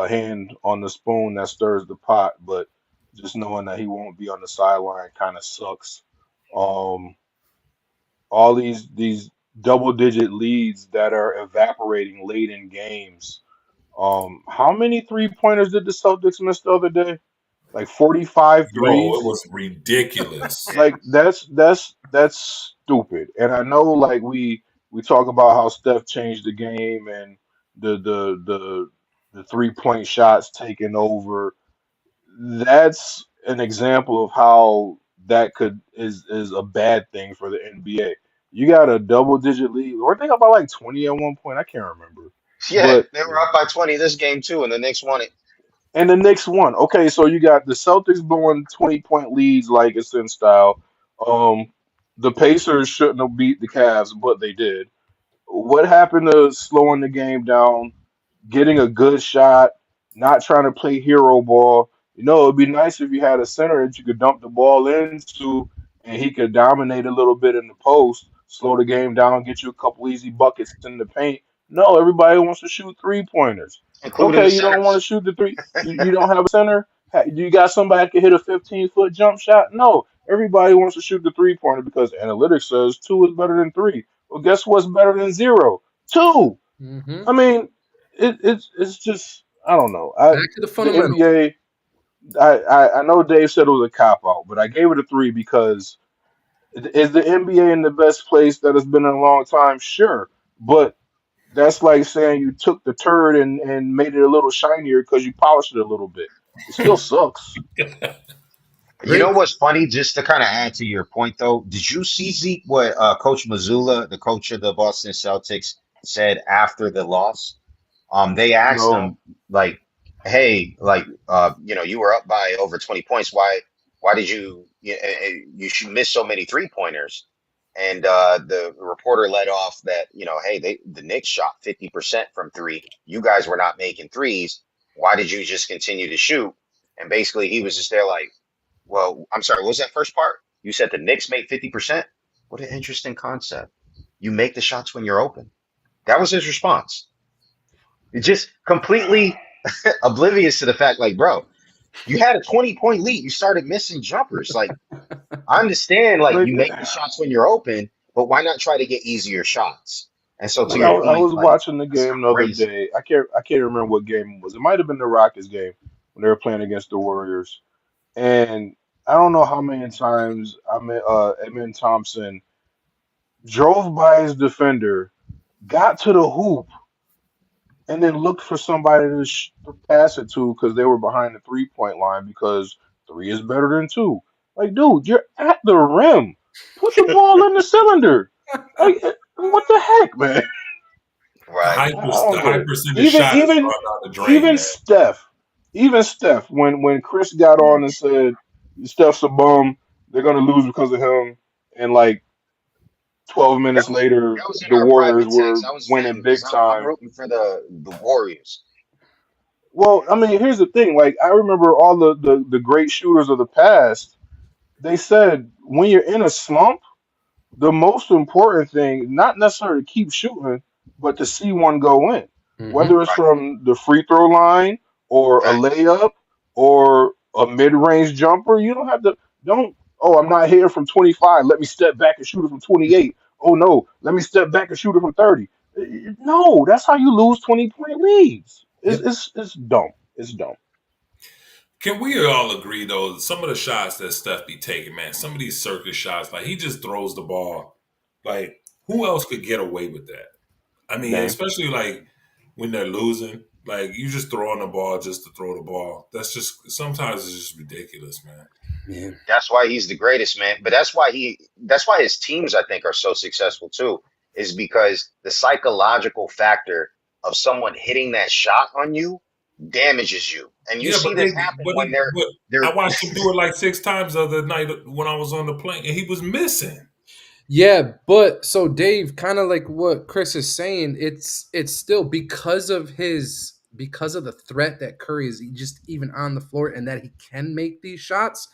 hand on the spoon that stirs the pot, but just knowing that he won't be on the sideline kind of sucks. Um, all these double digit leads that are evaporating late in games. How many 3 pointers did the Celtics miss the other day? Like 45 Yo, it threes. was ridiculous. Yeah. Like that's stupid. And I know like we talk about how Steph changed the game and the 3 point shots taken over. That's an example of how that is a bad thing for the NBA. You got a double digit lead. We're thinking about like 20 at one point. I can't remember. Yeah, But they were up by 20 this game too, and the Knicks won it. and the next one. Okay, so you got the Celtics blowing 20-point leads like it's in style. Um, the Pacers shouldn't have beat the Cavs, but they did. What happened to slowing the game down, getting a good shot, not trying to play hero ball? It'd be nice if you had a center that you could dump the ball into and he could dominate a little bit in the post, slow the game down, get you a couple easy buckets in the paint. No, everybody wants to shoot 3 pointers. Including Okay, the you don't want to centers. shoot the three. You don't have a center. Do you got somebody that can hit a 15-foot jump shot? No. Everybody wants to shoot the 3-pointer because analytics says 2 is better than 3. Well, guess what's better than 0? 2. Mm-hmm. I mean, it's just I don't know. Back to the The fundamentals. NBA. I know Dave said it was a cop out, but I gave it a 3 because is the NBA in the best place that it's been in a long time? Sure, but that's like saying you took the turd and made it a little shinier because you polished it a little bit. It still sucks. You Great. know what's funny? Just to kind of add to your point, though, did you see Zeke what Coach Mazzulla, the coach of the Boston Celtics, said after the loss? They asked No, him like, "Hey, like, you were up by over 20 points. Why did you should miss so many three pointers?" And the reporter led off that, hey, the Knicks shot 50% from three. You guys were not making threes. Why did you just continue to shoot? And basically, he was just there like, well, I'm sorry, what was that first part? You said the Knicks made 50%? What an interesting concept. You make the shots when you're open. That was his response. It's just completely oblivious to the fact, like, bro, you had a 20-point lead. You started missing jumpers. Like, I understand, like, like you make the shots when you're open, but why not try to get easier shots? And so, to like your I point, was like, watching the that's game the other crazy. day. I can't remember what game it was. It might have been the Rockets game when they were playing against the Warriors. And I don't know how many times Edmund Thompson drove by his defender, got to the hoop, and then looked for somebody to pass it to because they were behind the 3-point line because 3 is better than 2. Like, dude, you're at the rim. Put the ball in the cylinder. Like, what the heck, man? Right. I don't The get high it. percentage Even shot is even going down the drain, even man. Steph, when Chris got on and said Steph's a bum, they're gonna lose because of him, and like 12 That minutes was later, that was in the our Warriors private were text. I was winning venting because big I'm time. rooting for the Warriors. Well, I mean, here's the thing. Like, I remember all the great shooters of the past. They said when you're in a slump, the most important thing, not necessarily to keep shooting, but to see one go in, Mm-hmm. whether it's Right. from the free throw line or a Facts. layup or a mid-range jumper. You don't have to, don't, oh, I'm not here from 25. Let me step back and shoot it from 28. Oh, no, let me step back and shoot it from 30. No, that's how you lose 20-point leads. It's, Yep. it's, it's dumb. It's dumb. Can we all agree though? Some of the shots that Steph be taking, man, some of these circus shots, like he just throws the ball. Like who else could get away with that? I mean, Name. especially like when they're losing, like you just throwing the ball just to throw the ball. That's just sometimes it's just ridiculous, man. Yeah. That's why he's the greatest, man. But that's why his teams, I think, are so successful too, is because the psychological factor of someone hitting that shot on you damages you. And you Yeah, see this happen when but I they're watched him do it like 6 times the other night when I was on the plane, and he was missing. Yeah, but so Dave, kind of like what Chris is saying, it's still because of the threat that Curry is just even on the floor and that he can make these shots.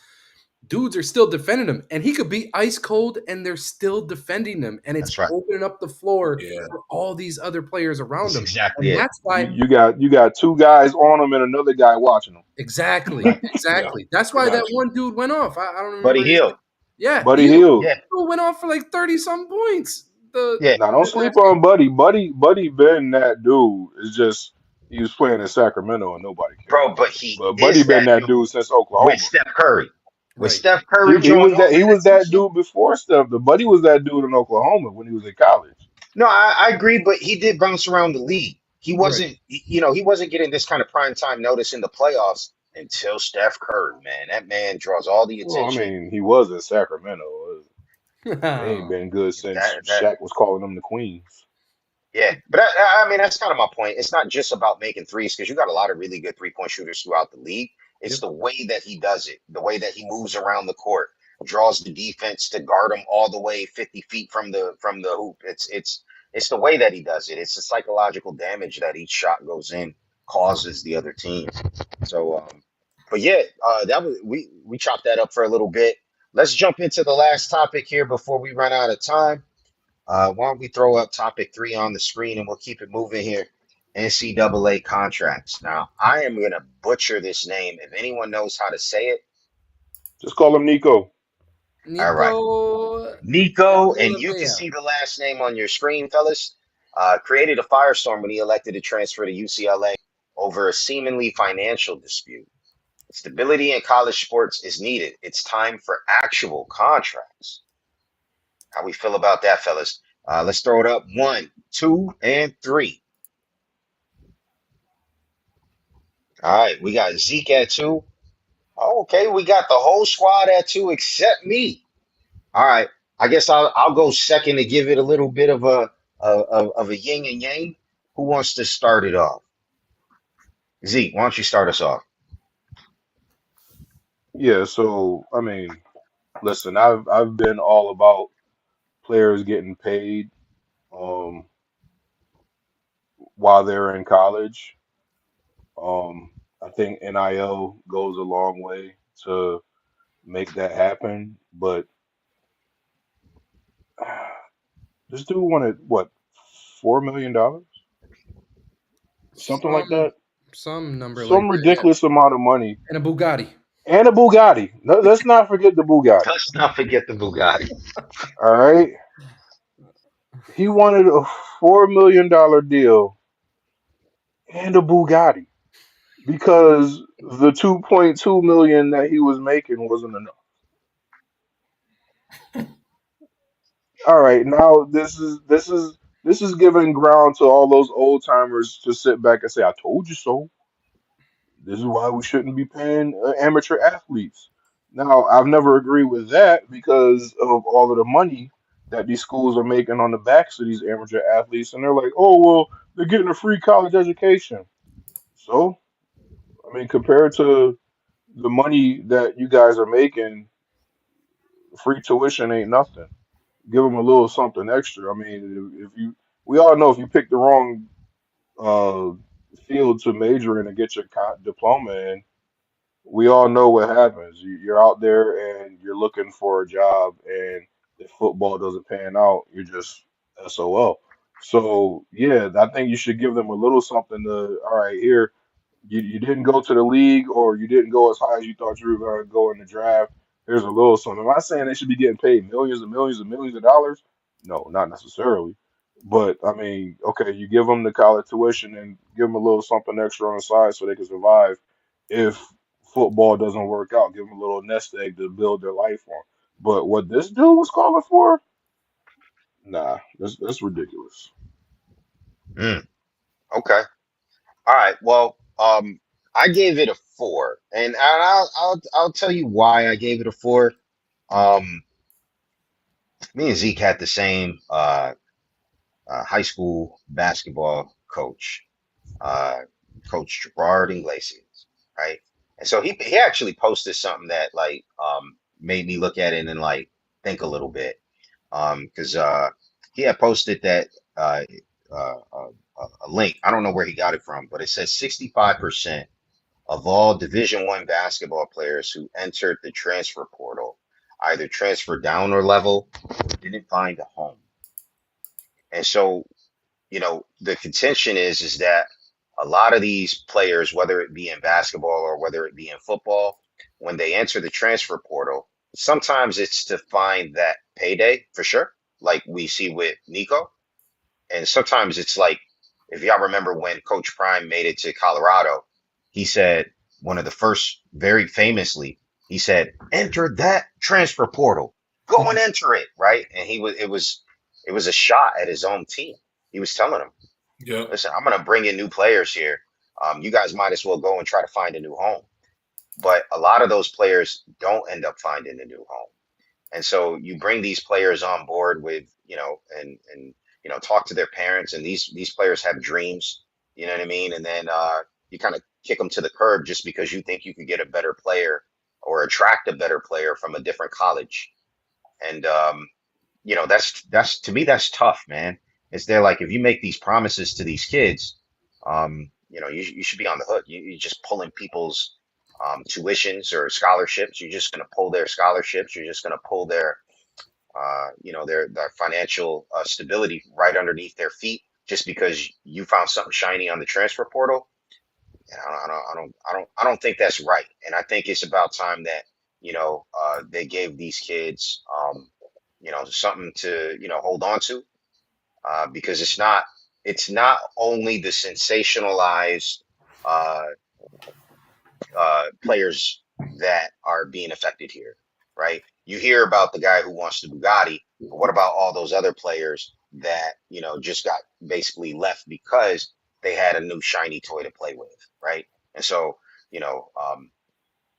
Dudes are still defending him, and he could be ice cold, and they're still defending him, and it's that's right. opening up the floor Yeah, for all these other players around That's him, exactly and it. that's You, why you got two guys on them and another guy watching them. exactly, yeah, exactly. That's I why that got you. one dude went off. I don't Buddy remember his Hield. name. Yeah, Buddy he Hield. Yeah, went off for like 30 some points. yeah. Now don't The sleep next game. on Buddy. Buddy been that dude. It's just he was playing in Sacramento and nobody cared. Bro, but he But Buddy is been that that dude dude since with Oklahoma. Steph Curry. With Right. Steph He, Curry he drawing was all that he that was that attention. dude before stuff. The Buddy was that dude in Oklahoma when he was in college. No, I agree, but he did bounce around the league. He Right. wasn't, he wasn't getting this kind of prime time notice in the playoffs until Steph Curry, man. That man draws all the Well, I attention. mean, he was in Sacramento. They ain't been good since That Shaq was calling them the Queens. Yeah, but I mean that's kind of my point. It's not just about making threes because you got a lot of really good 3-point shooters throughout the league. It's Yep. the way that he does it, the way that he moves around the court, draws the defense to guard him all the way 50 feet from the hoop. It's the way that he does it. It's the psychological damage that each shot goes in causes the other team. So, but yeah, that was we chopped that up for a little bit. Let's jump into the last topic here before we run out of time. Why don't we throw up topic 3 on the screen and we'll keep it moving here? NCAA contracts. Now, I am going to butcher this name. If anyone knows how to say it, Just call him Nico. all right. Nico Nico, and you can Olivia. see the last name on your screen, fellas, created a firestorm when he elected to transfer to UCLA over a seemingly financial dispute. Stability in college sports is needed. It's time for actual contracts. How we feel about that, fellas? Let's throw it up. 1, 2, and 3. All right, we got Zeke at 2. Oh, okay, we got the whole squad at 2 except me. All right, I guess I'll go second to give it a little bit of a yin and yang. Who wants to start it off? Zeke, why don't you start us off? Yeah, so I mean, listen, I've been all about players getting paid um while they're in college. I think NIL goes a long way to make that happen, but this dude wanted what, $4 million, something like Some that, number like some that. Yeah. ridiculous amount of money, And a Bugatti. and a Bugatti. No, let's not forget the Bugatti. Let's not forget the Bugatti. All right, he wanted a $4 million deal and a Bugatti because the 2.2 million that he was making wasn't enough. All right, now this is giving ground to all those old timers to sit back and say, "I told you so." This is why we shouldn't be paying amateur athletes. Now, I've never agreed with that because of all of the money that these schools are making on the backs of these amateur athletes, and they're like, "Oh well, they're getting a free college education." So, I mean, compared to the money that you guys are making, free tuition ain't nothing. Give them a little something extra. I mean, if you, we all know if you pick the wrong uh, field to major in and get your diploma in, we all know what happens. You're out there and you're looking for a job, and if football doesn't pan out, you're just SOL. So yeah, I think you should give them a little something to. All right, here you didn't go to the league or you didn't go as high as you thought you were going to go in the draft. Here's a little something. Am I saying they should be getting paid millions and millions and millions of dollars? No, not necessarily. But I mean, okay, you give them the college tuition and give them a little something extra on the side so they can survive if football doesn't work out. Give them a little nest egg to build their life on. But what this dude was calling for, nah, that's ridiculous. Mm, okay. All right. Well, I gave it a 4, and I'll tell you why I gave it a 4. Um, Me and Zeke had the same high school basketball coach, uh, Coach Gerard Iglesias, right? And so he actually posted something that like made me look at it and like think a little bit, because he had posted that uh, a link. I don't know where he got it from, but it says 65% of all Division I basketball players who entered the transfer portal either transferred down or level or didn't find a home. And so, the contention is that a lot of these players, whether it be in basketball or whether it be in football, when they enter the transfer portal, sometimes it's to find that payday for sure, like we see with Nico. And sometimes it's like, if y'all remember when Coach Prime made it to Colorado, he said one of the first, very famously, he said, "Enter that transfer portal. Go and enter it." Right. And it was a shot at his own team. He was telling them, Yep. "Listen, I'm gonna bring in new players here. You guys might as well go and try to find a new home." But a lot of those players don't end up finding a new home. And so you bring these players on board with, and talk to their parents, and these players have dreams, you know what I mean? And then you kind of kick them to the curb just because you think you could get a better player or attract a better player from a different college. And that's to me that's tough, man. It's there like if you make these promises to these kids, you should be on the hook. You're just pulling people's tuitions or scholarships. You're just going to pull their scholarships. You're just going to pull their financial stability right underneath their feet. just because you found something shiny on the transfer portal. And I don't think that's right. And I think it's about time that they gave these kids something to hold on to, because it's not only the sensationalized uh, players that are being affected here, right? You hear about the guy who wants the Bugatti, but what about all those other players that just got basically left because they had a new shiny toy to play with, right? And so, you know, um,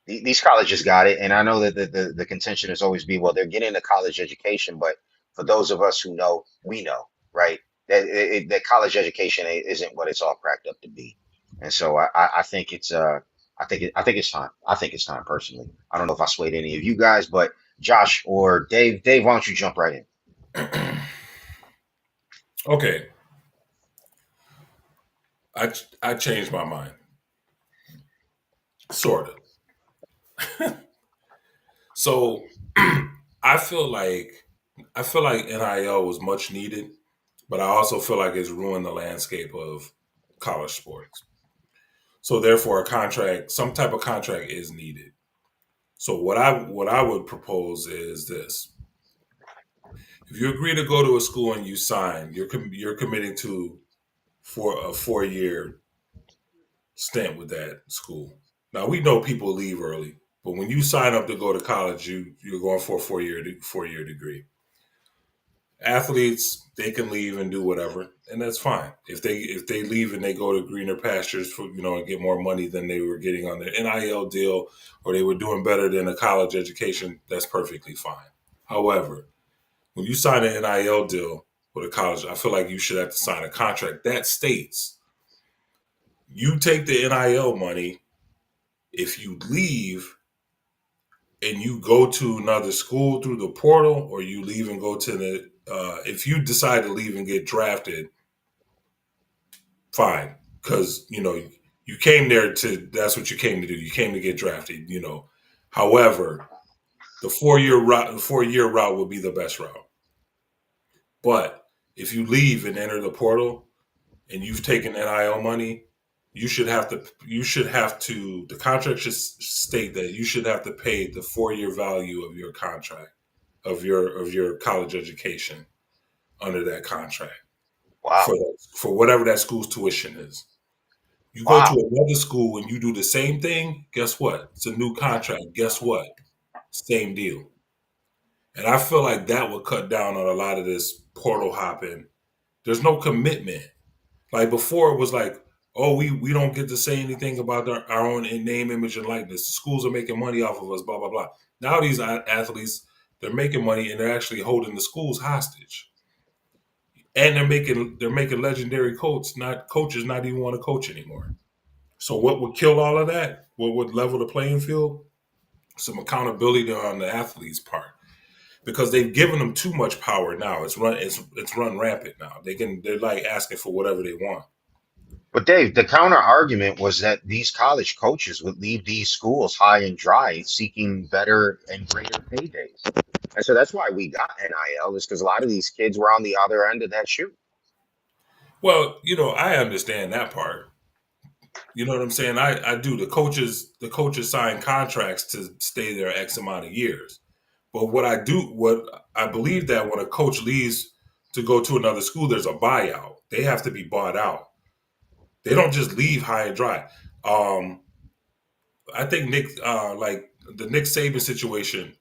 these colleges got it, and I know that the contention is always be, well, they're getting a college education, but for those of us who know, we know, right? That college education isn't what it's all cracked up to be, and so I think it's time. I think it's time personally. I don't know if I swayed any of you guys, but Josh or Dave, why don't you jump right in? Okay, I changed my mind, sort of. So I feel like NIL was much needed, but I also feel like it's ruined the landscape of college sports. So therefore, some type of contract is needed. So what I would propose is this: if you agree to go to a school and you sign, you're committing to for a 4 year stint with that school. Now we know people leave early, but when you sign up to go to college, you're going for a 4 year degree. Athletes, they can leave and do whatever, and that's fine. If they leave and they go to greener pastures for and get more money than they were getting on their NIL deal, or they were doing better than a college education, that's perfectly fine. However, when you sign an NIL deal with a college, I feel like you should have to sign a contract that states you take the NIL money. If you leave and you go to another school through the portal, or you leave and go to if you decide to leave and get drafted, fine, because you came there to that's what you came to do. You came to get drafted. However, the 4 year route would be the best route. But if you leave and enter the portal and you've taken NIL money, you should have to the contract should state that you should have to pay the 4 year value of your contract of your college education under that contract Wow, for whatever that school's tuition is. You go to wow. another school and you do the same thing, guess what? It's a new contract. Guess what? Same deal. And I feel like that would cut down on a lot of this portal hopping. There's no commitment. Like before, it was like, oh, we don't get to say anything about our own name, image, and likeness. The schools are making money off of us, blah, blah, blah. Now these athletes, they're making money and they're actually holding the schools hostage. And they're making legendary coaches not even want to coach anymore. So what would kill all of that? What would level the playing field? Some accountability on the athlete's part, because they've given them too much power now. It's run rampant now. They're like asking for whatever they want. But Dave, the counter argument was that these college coaches would leave these schools high and dry, seeking better and greater paydays. And so that's why we got NIL, is because a lot of these kids were on the other end of that shoe. Well, I understand that part. You know what I'm saying? I do. The coaches sign contracts to stay there X amount of years. But what I believe that when a coach leaves to go to another school, there's a buyout. They have to be bought out. They don't just leave high and dry. Um, I think like the Nick Saban situation.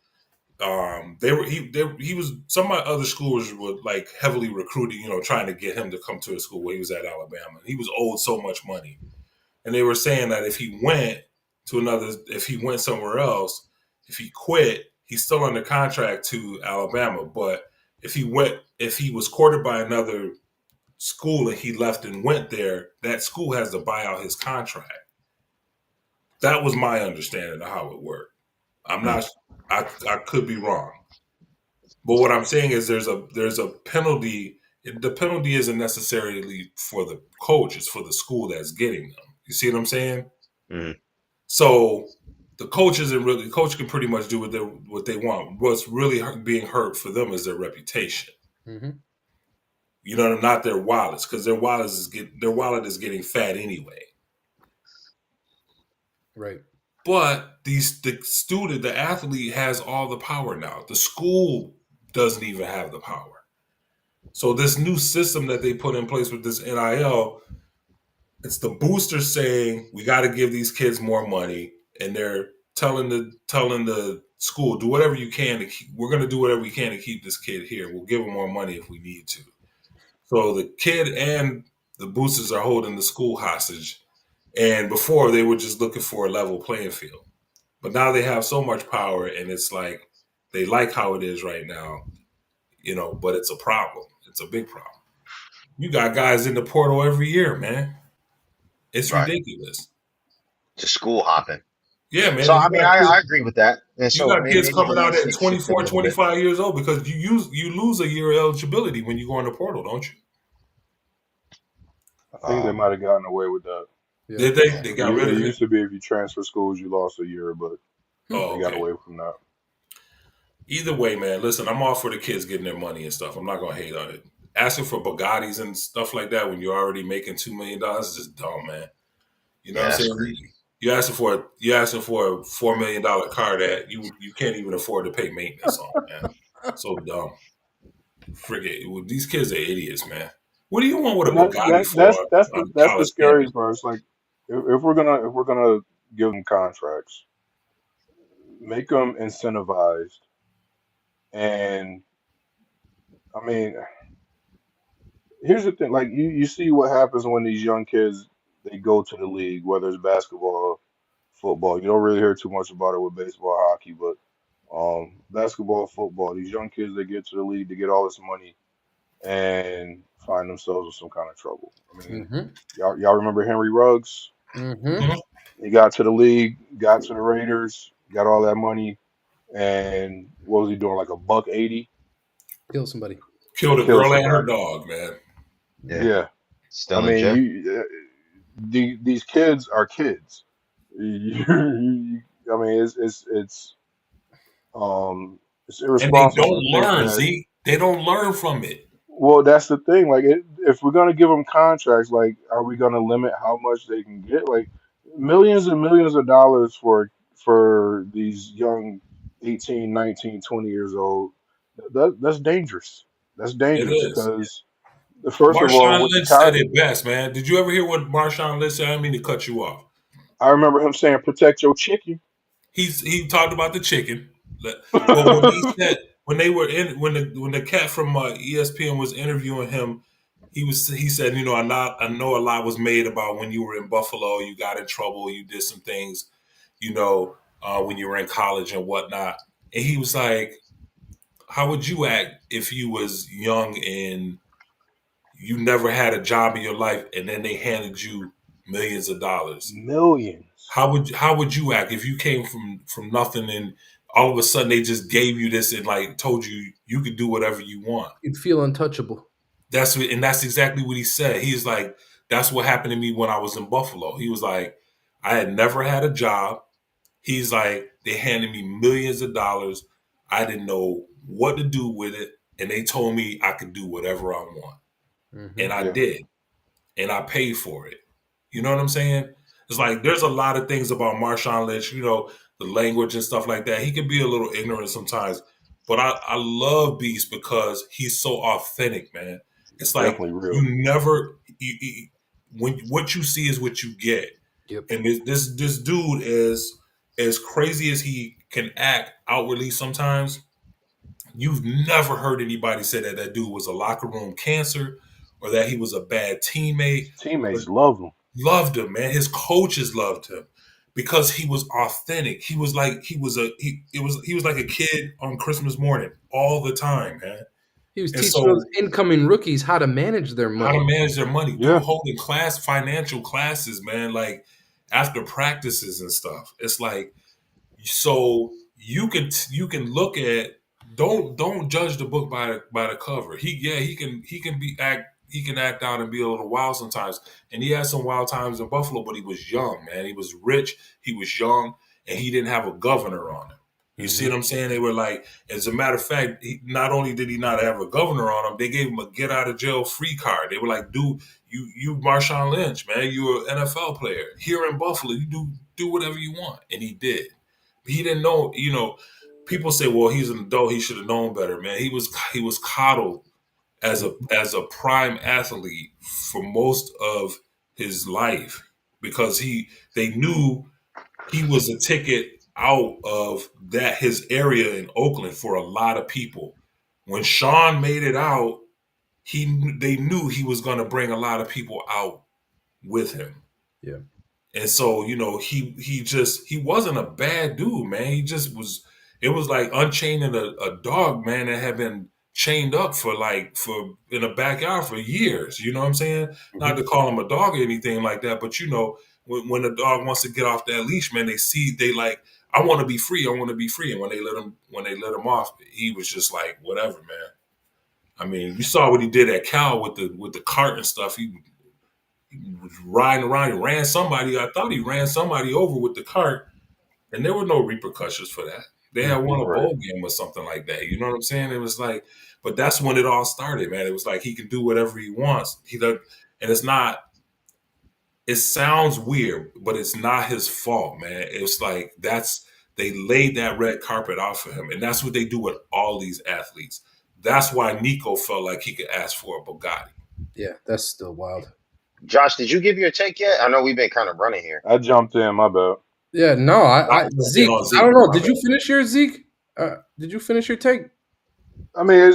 He was some of my other schools were like heavily recruiting, trying to get him to come to a school where he was at Alabama. He was owed so much money, and they were saying that if he went somewhere else, if he quit, he's still under contract to Alabama. But if he was courted by another school and he left and went there, that school has to buy out his contract. That was my understanding of how it worked. I'm Mm. not. I could be wrong, but what I'm saying is there's a penalty. The penalty isn't necessarily for the coach; it's for the school that's getting them. You see what I'm saying? Mm. So the coach isn't really. The coach can pretty much do what they want. What's really being hurt for them is their reputation. Mhm. You know, not their wallets, because their wallet is getting fat anyway. Right. But the athlete has all the power now. The school doesn't even have the power. So this new system that they put in place with this NIL, it's the boosters saying we got to give these kids more money, and they're telling the school, do whatever you can to keep. We're going to do whatever we can to keep this kid here. We'll give him more money if we need to. So the kid and the boosters are holding the school hostage. And before they were just looking for a level playing field. But now they have so much power, and it's like they like how it is right now, but it's a problem. It's a big problem. You got guys in the portal every year, man. It's Right. ridiculous. Just school hopping. Yeah, man. So And I mean, I agree with that. And you so got kids maybe coming the out at EST shifted a 24, little bit. 25 years old because you lose a year of eligibility when you go in the portal, don't you? I think they might have gotten away with that. Yeah. Did they? They got rid It of it? used to be if you transfer schools, you lost a year, but Oh, they got okay. away from that. Either way, man, listen, I'm all for the kids getting their money and stuff. I'm not going to hate on it. Asking for Bugattis and stuff like that when you're already making $2 million is just dumb, man. You know Yeah, what I'm that's saying? crazy. You're asking for a $4 million car that you can't even afford to pay maintenance on, man. So dumb. Forget it. These kids are idiots, man. What do you want with a And that, Bugatti that for on that's the college scary campus? part. It's like if we're gonna give them contracts, make them incentivized, and I mean, here's the thing: like you see what happens when these young kids they go to the league, whether it's basketball, football. You don't really hear too much about it with baseball, hockey, but basketball, football. These young kids they get to the league to get all this money and find themselves in some kind of trouble. I mean, Mm-hmm. y'all remember Henry Ruggs? Mm-hmm. Mhm. He got to the league, got to the Raiders, got all that money, and what was he doing? Like a buck 80 Kill somebody. Killed a kill girl and her somebody. dog, man. Yeah, Yeah, I still in mean, jail. these kids are kids. I mean, it's And they irresponsible don't to think learn, that. see? They don't learn from it. Well, that's the thing. Like, if we're gonna give them contracts, like, are we gonna limit how much they can get? Like, millions and millions of dollars for these young 18, 19, 20 years old. That's dangerous. That's It dangerous is. because first of all, Marshawn with the Lynch said con, it best, man. Did you ever hear what Marshawn Lynch said? I didn't mean to cut you off. I remember him saying, "Protect your chicken." He talked about the chicken, but when he said when they were in when the cat from ESPN was interviewing him, he said, I know a lot was made about when you were in Buffalo, you got in trouble, you did some things, when you were in college and whatnot, and he was like, how would you act if you was young and you never had a job in your life, and then they handed you millions of dollars? Millions. How would you act if you came from nothing and all of a sudden they just gave you this and like told you you could do whatever you want? You'd feel untouchable. That's exactly what he said. He's like, that's what happened to me when I was in Buffalo. He was like, I had never had a job. He's like, they handed me millions of dollars. I didn't know what to do with it, and they told me I could do whatever I want, Mm-hmm. and I Yeah, did, and I paid for it. You know what I'm saying? It's like there's a lot of things about Marshawn Lynch, the language and stuff like that. He can be a little ignorant sometimes, but I love Beast because he's so authentic, man. It's like definitely real. you never when what you see is what you get, Yep. and this dude is as crazy as he can act outwardly sometimes. You've never heard anybody say that that dude was a locker room cancer or that he was a bad teammate. His teammates love him. Loved him, man. His coaches loved him because he was authentic. He was like he was like a kid on Christmas morning all the time, man. He was And teaching those so incoming rookies how to manage their how to money. manage their money, dude, Yeah, holding financial classes, man, like after practices and stuff. It's like so you can look at don't judge the book by the cover. He can act out and be a little wild sometimes. And he had some wild times in Buffalo, but he was young, man. He was rich, he was young, and he didn't have a governor on him. You see what I'm saying? They were like, as a matter of fact, not only did he not have a governor on him, they gave him a get out of jail free card. They were like, dude, you Marshawn Lynch, man, you're an NFL player here in Buffalo. You do whatever you want, and he did. He didn't know. People say, well, he's an adult. He should have known better, man. He was coddled as a prime athlete for most of his life because they knew he was a ticket out of that his area in Oakland for a lot of people. When Sean made it out, they knew he was going to bring a lot of people out with him. Yeah. And so, he wasn't a bad dude, man. He just was. It was like unchaining a dog, man, that had been chained up for in a backyard for years. You know what I'm saying? Mm-hmm. Not to call him a dog or anything like that, but when a dog wants to get off that leash, man, they like, I want to be free. I want to be free. And when they let him off, he was just like, whatever, man. I mean, you saw what he did at Cal with the cart and stuff. He was riding around. He ran somebody. I thought he ran somebody over with the cart, and there were no repercussions for that. They had won a bowl game or something like that. You know what I'm saying? It was like, but that's when it all started, man. It was like he can do whatever he wants. And it's not. It sounds weird, but it's not his fault, man. It's like they laid that red carpet out for him, and that's what they do with all these athletes. That's why Nico felt like he could ask for a Bugatti. Yeah, that's still wild. Josh, did you give your take yet? I know we've been kind of running here. I jumped in, my bad. Yeah, no, Zeke, I don't know. Did you finish your Zeke? Did you finish your take? I mean,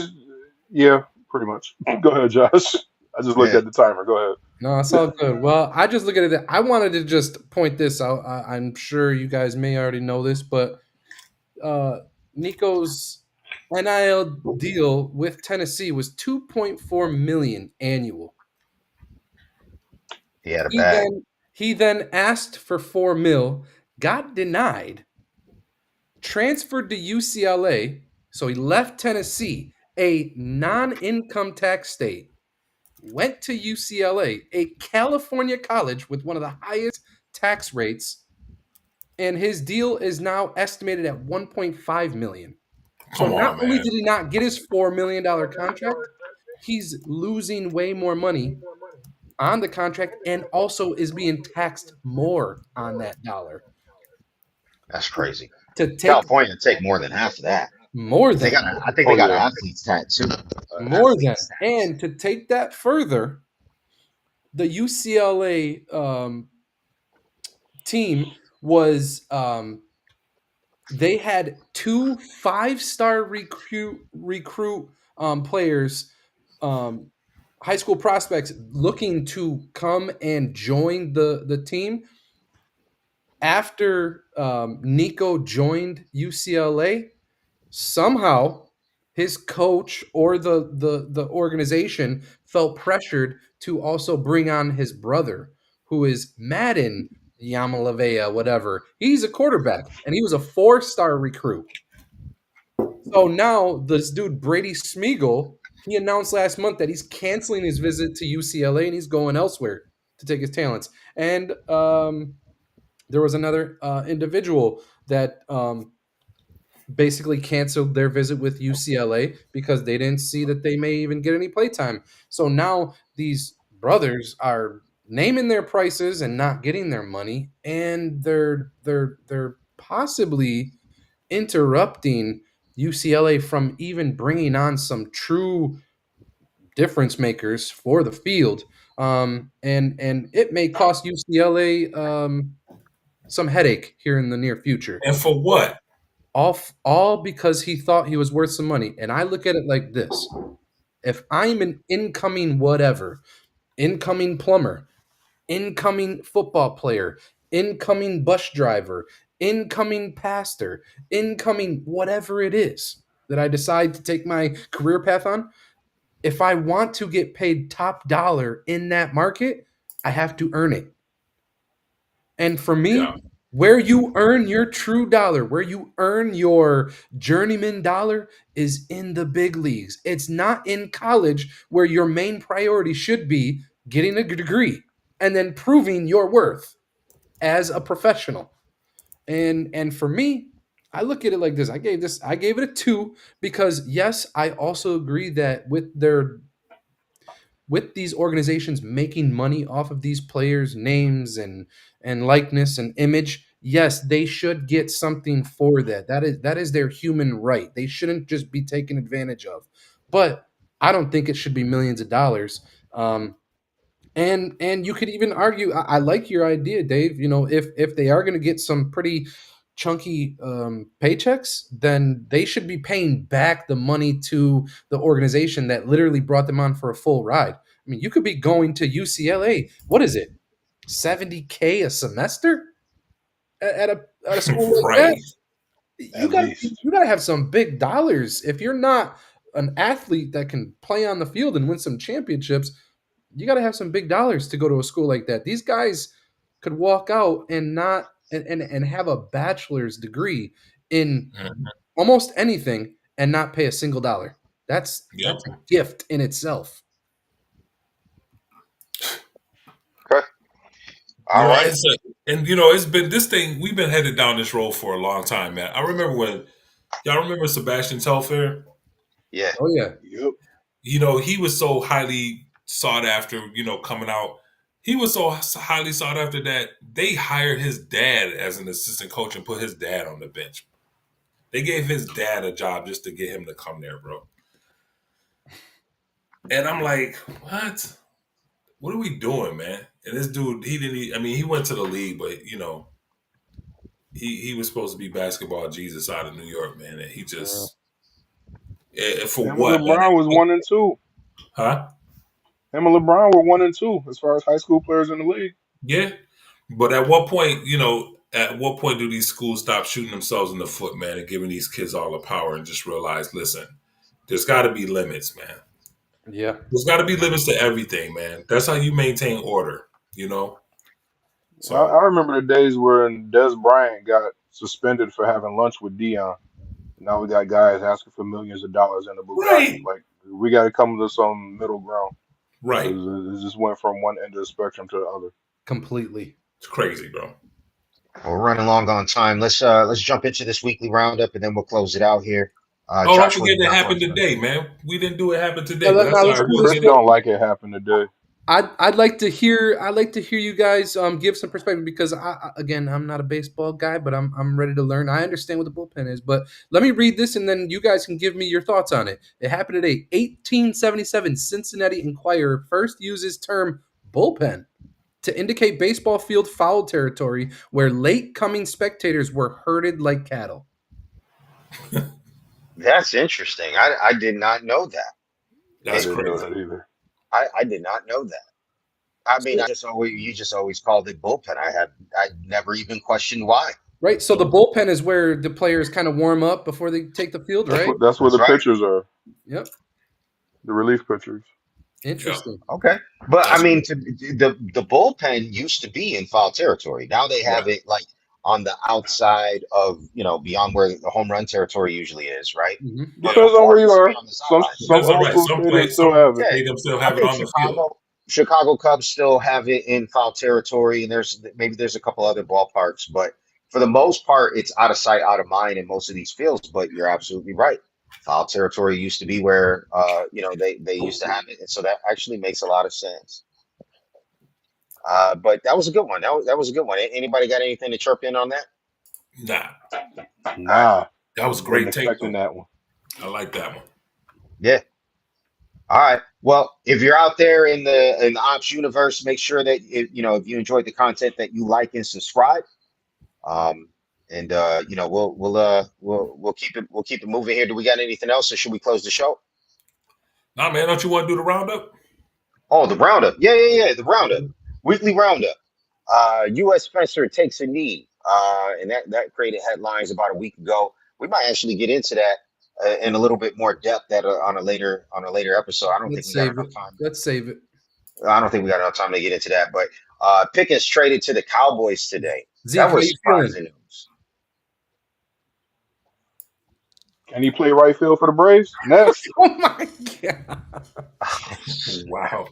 yeah, pretty much. Go ahead, Josh. I just looked at the timer. Go ahead. No, it's all good. Well, I just look at it. I wanted to just point this out. I'm sure you guys may already know this, but Nico's NIL deal with Tennessee was $2.4 million annual. He had a bag. He then asked for $4 million, got denied, transferred to UCLA. So he left Tennessee, a non-income tax state, went to UCLA, a California college with one of the highest tax rates, and his deal is now estimated at $1.5 million. So not only did he not get his $4 million contract, he's losing way more money on the contract and also is being taxed more on that dollar. That's crazy. California take more than half of that. More than I think they got an athlete's tattoo. More than. And to take that further, the UCLA team was they had 2 5-star recruit players, high school prospects looking to come and join the team. After Nico joined UCLA, somehow his coach or the organization felt pressured to also bring on his brother, who is Madden Yamalavea, whatever. He's a quarterback, and he was a 4-star recruit. So now this dude, Brady Smeagol, he announced last month that he's canceling his visit to UCLA and he's going elsewhere to take his talents. And there was another individual that basically canceled their visit with UCLA because they didn't see that they may even get any playtime. So now these brothers are naming their prices and not getting their money, and they're possibly interrupting UCLA from even bringing on some true difference makers for the field. And it may cost UCLA some headache here in the near future. And for what? All because he thought he was worth some money. And I look at it like this. If I'm an incoming whatever, incoming plumber, incoming football player, incoming bus driver, incoming pastor, incoming whatever it is that I decide to take my career path on, if I want to get paid top dollar in that market, I have to earn it. And for me, where you earn your true dollar, where you earn your journeyman dollar is in the big leagues. It's not in college where your main priority should be getting a degree and then proving your worth as a professional. And for me, I look at it like this. I gave it a 2 because yes, I also agree that with these organizations making money off of these players' names and likeness and image, yes, they should get something for that. That is their human right. They shouldn't just be taken advantage of. But I don't think it should be millions of dollars. And you could even argue. I like your idea, Dave. If they are going to get some pretty chunky paychecks, then they should be paying back the money to the organization that literally brought them on for a full ride. I mean, you could be going to UCLA. What is it? 70K a semester at a school like that? Right. You At got least. you got to have some big dollars. If you're not an athlete that can play on the field and win some championships, you got to have some big dollars to go to a school like that. These guys could walk out and not and have a bachelor's degree in Mhm. almost anything and not pay a single dollar. That's Yep. a gift in itself. Okay. All right. It's been this thing. We've been headed down this road for a long time, man. I remember when y'all remember Sebastian Telfair. Yeah. Oh yeah. Yep. He was so highly sought after. Coming out, he was so highly sought after that they hired his dad as an assistant coach and put his dad on the bench. They gave his dad a job just to get him to come there, bro. And I'm like, what? What are we doing, man? And this dude, he didn't. I mean, he went to the league, but he was supposed to be basketball Jesus out of New York, man. And he just for Him and what, man? LeBron was 1 and 2. Huh? Him and LeBron were 1 and 2 as far as high school players in the league. Yeah. But at what point, do these schools stop shooting themselves in the foot, man, and giving these kids all the power and just realize, listen, there's got to be limits, man. Yeah. There's got to be limits to everything, man. That's how you maintain order, I So, remember the days when Des Bryant got suspended for having lunch with Dion. Now we got guys asking for millions of dollars in a Bugatti. right, Like, we got to come to some middle ground right. because it just went from one end of the spectrum to the other. Completely. It's crazy, bro. We're running long on time. Let's jump into this weekly roundup and then we'll close it out here. Don't Joshua, forget you that got happened one for us? today, man. We didn't do it happen today, No, but that's all let's right. do We'll this. Chris get it. don't like it happened today. I'd like to hear you guys give some perspective because again I'm not a baseball guy, but I'm ready to learn. I understand what the bullpen is, but let me read this and then you guys can give me your thoughts on it. It happened today. 1877 Cincinnati Enquirer first uses term bullpen to indicate baseball field foul territory where late coming spectators were herded like cattle. That's interesting. I did not know that. I That's didn't know crazy. that either. I did not know that. I mean, you just always called it bullpen. I never even questioned why. Right, so the bullpen is where the players kind of warm up before they take the field, right? That's where That's the right. pitchers are. Yep. The relief pitchers. Interesting. Okay, but I That's mean, the bullpen used to be in foul territory. Now they have right. it like on the outside of beyond where the home run territory usually is, right? Mm-hmm. But Yeah. Depends on before where it you used to be are. on the Some sideline. some Depends on old right. school Some stadiums play, still some have it. Yeah, stadiums still I have it think on the field. Chicago Cubs still have it in foul territory, and there's a couple other ballparks, but for the most part, it's out of sight, out of mind in most of these fields. But you're absolutely right. Foul territory used to be where they used to have it, and so that actually makes a lot of sense. But that was a good one. That was a good one. Anybody got anything to chirp in on that? Nah, All right. Nah, that was a wasn't great take, expecting though. that one. I like that one. Yeah. All right. Well, if you're out there in the Ops universe, make sure that if you enjoyed the content that you like and subscribe. Um, and we'll keep it moving here. Do we got anything else, or should we close the show? Nah, man, don't you want to do the roundup? Oh, the roundup. Yeah. The roundup. Weekly roundup. U.S. Spencer takes a knee. And that created headlines about a week ago. We might actually get into that in a little bit more depth on a later episode. I don't think Let's we got save it. enough time. Let's save it. I don't think we got enough time to get into that. But Pickens traded to the Cowboys today. Zeke, That how was you feeling? surprising news. Can he play right field for the Braves? Next. Oh my god! Wow.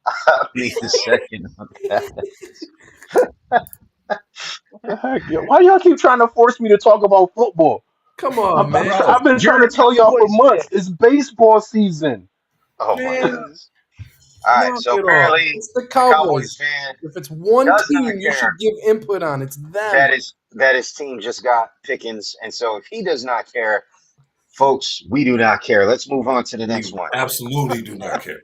I need a second on that. What the heck? Yo? Why y'all keep trying to force me to talk about football? Come on, man. Bro, I've been trying you're to a tell y'all for Cowboys fan. months. It's baseball season. Oh my Man, goodness. All right, knock so it off. apparently It's the a Cowboys Cowboys. fan If it's one does not team you care should give input on, it's them. that his team just got Pickens, and so if he does not care, folks, we do not care. Let's move on to the next We one. absolutely do not care.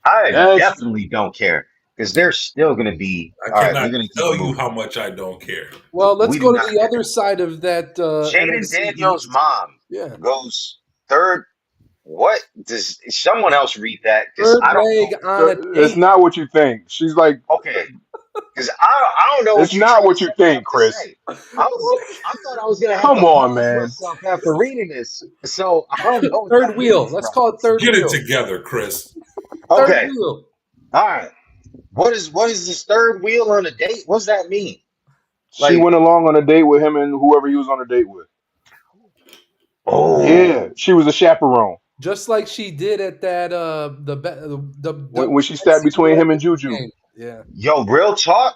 I Next, definitely don't care because they're still going to be I all right. We're cannot going to keep it tell you moving. how much I don't care. Well, let's We do go to not the care. other side of that Jaden NFC Daniels' East. mom Yeah. goes third. What does someone else read that? Because Third I don't leg know. on a it's date. not what you think. She's like, Okay, because I don't know it's what you're not trying to what you set me think, up to Chris. say. I thought I was gonna have Come to on, pause man. myself after reading this, so I don't know what Third that wheel. means, Let's bro. call it third Get it wheel. together, Chris. Third Okay, wheel. all right. What is this third wheel on a date? What's that mean? She Like, went along on a date with him and whoever he was on a date with. Yeah, oh, she was a chaperone Just like she did at that the when she sat between him and NCAA Juju. game. Yeah. yo, real talk.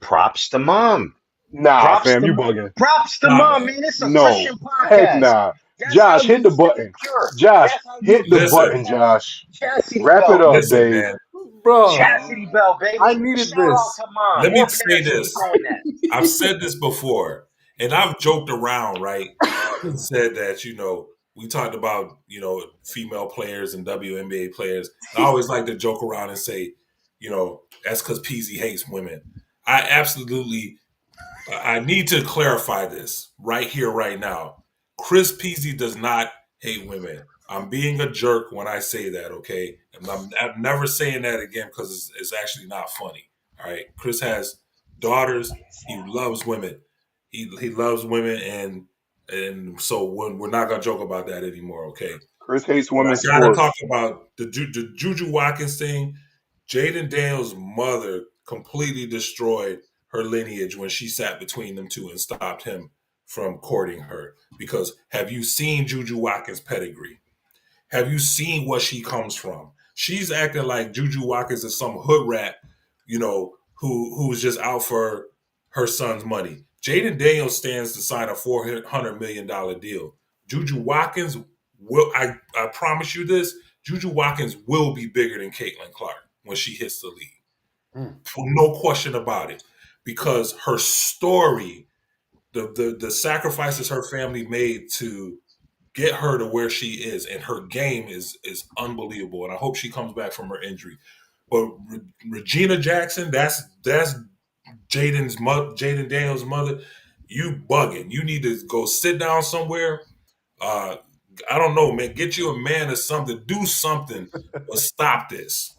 Props to mom. Nah, Props fam, to you mom. bugging. Props to Nah, mom, man. man. It's a No, Christian heck podcast. nah. That's how Josh, hit you the stay button. pure. Josh, That's how you hit the stay Listen, button, that Josh. chastity Wrap it belt, up, baby. listen, Dave. man. Bro, Chastity belt, I baby. needed Shout out this. to mom. Let me More say parents should be this. doing that. I've said this before, and I've joked around, right? And said that, we talked about, female players and WNBA players. And I always like to joke around and say, that's because PZ hates women. I need to clarify this right here, right now. Chris Peasy does not hate women. I'm being a jerk when I say that, okay? And I'm never saying that again because it's actually not funny. All right. Chris has daughters. He loves women. He loves women, and so we're not gonna joke about that anymore, okay? Chris hates But women's I gotta talk sports. about the Juju Watkins thing. Jaden Daniels' mother completely destroyed her lineage when she sat between them two and stopped him from courting her. Because have you seen Juju Watkins' pedigree? Have you seen what she comes from? She's acting like Juju Watkins is some hood rat, who's just out for her son's money. Jaden Daniels stands to sign a $400 million deal. Juju Watkins I promise you this, Juju Watkins will be bigger than Caitlin Clark when she hits the league. No question about it. Because her story, the sacrifices her family made to get her to where she is, and her game is unbelievable. And I hope she comes back from her injury. But Regina Jackson, that's Jaden Daniels' mother. You bugging. You need to go sit down somewhere. Uh, I don't know, man. Get you a man or something. Do something, but stop this.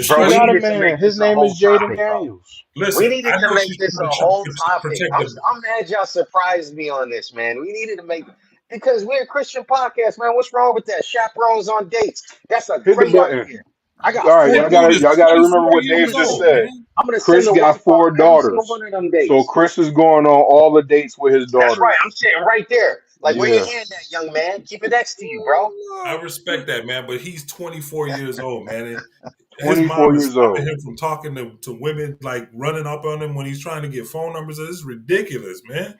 Bro, She we Especially, got a needed to man. make His this a name whole is Jaden topic, bro. Daniels. We listen. needed I to know make she's this a trying whole to topic. protect I'm the. I'm mad y'all surprised me on this, man. We needed to make because we're a Christian podcast, man. What's wrong with that? Chaperones on dates. That's a Hit the great button. idea. I got All right, four That dude is y'all daughters. gotta remember 24 what I'm Dave years gonna just old, send said. man. I'm gonna send Chris the got wife four on every single daughters. one of them So dates. Chris is going on all the dates with his That's right. daughters. I'm sitting right there. Like, where your Yeah. hand at, young man? Keep it next to you, bro. I respect that, man, but he's 24 years old, man. And his mom 24 is years stopping old. him from talking to women, like running up on him when he's trying to get phone numbers. This is ridiculous, man.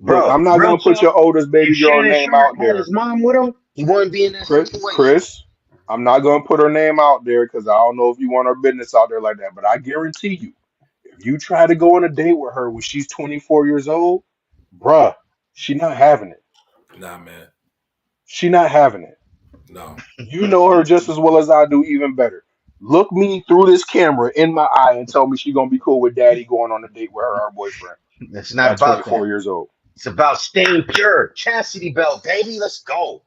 Look, Bro, I'm not real gonna put talk. your oldest If baby girl Shannon name Sharp out had there. his mom with him, he wouldn't be in that situation. Chris, I'm not gonna put her name out there because I don't know if you want her business out there like that. But I guarantee you, if you try to go on a date with her when she's 24 years old, bruh, she not having it. Nah, man. She not having it. No. You know her just as well as I do, even better. Look me through this camera in my eye and tell me she gonna be cool with daddy going on a date with her boyfriend It's not at about that. 24 years old. It's about staying pure. Chastity belt, baby. Let's go.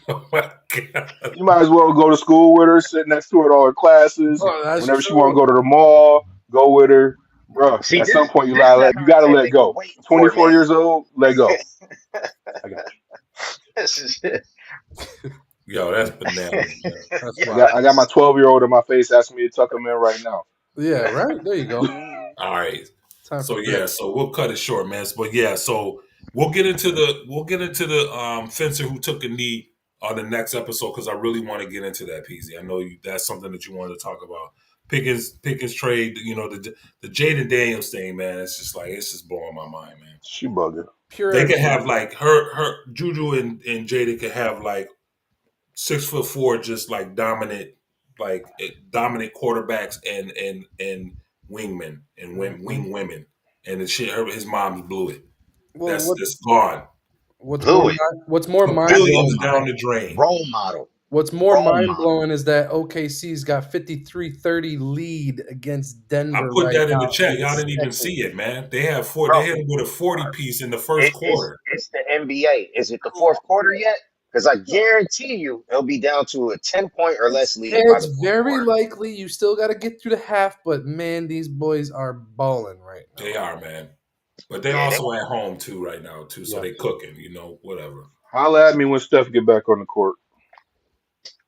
Oh my god. You might as well go to school with her, sit next to her at all her classes. Oh, that's Whenever she want to true. go to the mall, go with her. Bruh, See, at this some point this the you gotta content let they've been go. waiting for, 24 man. years old, let go. I got This is it. Yo, that's bananas, man. That's Yeah, you. wild. I got my 12-year-old in my face asking me to tuck him in right now. Yeah, right? There you go. All right. Time So for yeah, bed. so we'll cut it short, man. But yeah, so we'll get into the fencer who took a knee on the next episode because I really want to get into that, PZ. I know that's something that you wanted to talk about. Pickens trade. You know, the Jaden Daniels thing, man. It's just blowing my mind, man. She bugging. Pure They could entertainment. have like her Juju and Jaden could have like 6'4", just like dominant quarterbacks and wingmen and wing women, and the shit. His mom blew it. Well, That's gone. Blew it. what's more mind Billions blowing? down the drain. Role model. What's more Role mind model. blowing is that OKC's got 53-30 lead against I Denver put right that in now. the chat. in Y'all the didn't even second. see it, man. They have four. Bro, They hit him with a 40 piece in the first quarter. it's the NBA. Is it the fourth quarter yet? Because I guarantee you it'll be down to a 10-point or less lead by the It's fourth very quarter. likely you still got to get through the half, but man, these boys are balling right now. They are, man. But they Yeah, also at home too right now too, so Yeah. they cooking. Whatever. Holla at me when Steph get back on the court.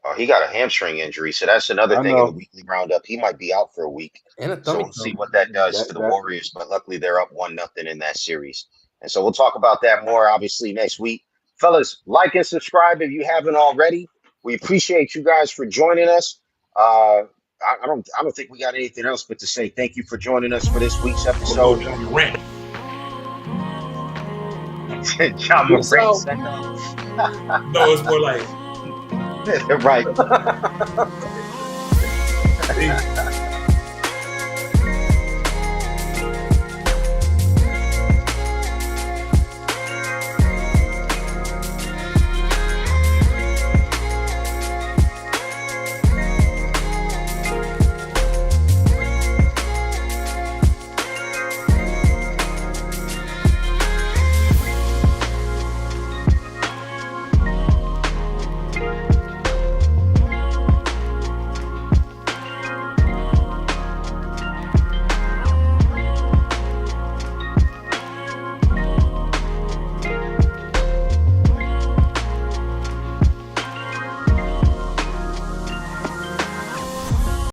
Oh, he got a hamstring injury, so that's another I thing in the know weekly roundup. He might be out for a week, And a so tummy we'll see thump. what that does to the that Warriors. But luckily, they're up 1-0 in that series, and so we'll talk about that more obviously next week, fellas. Like and subscribe if you haven't already. We appreciate you guys for joining us. I don't think we got anything else but to say thank you for joining us for this week's I'm gonna go episode. down the rant. John Peace Morant out. send off. No, it's more like Right. peace.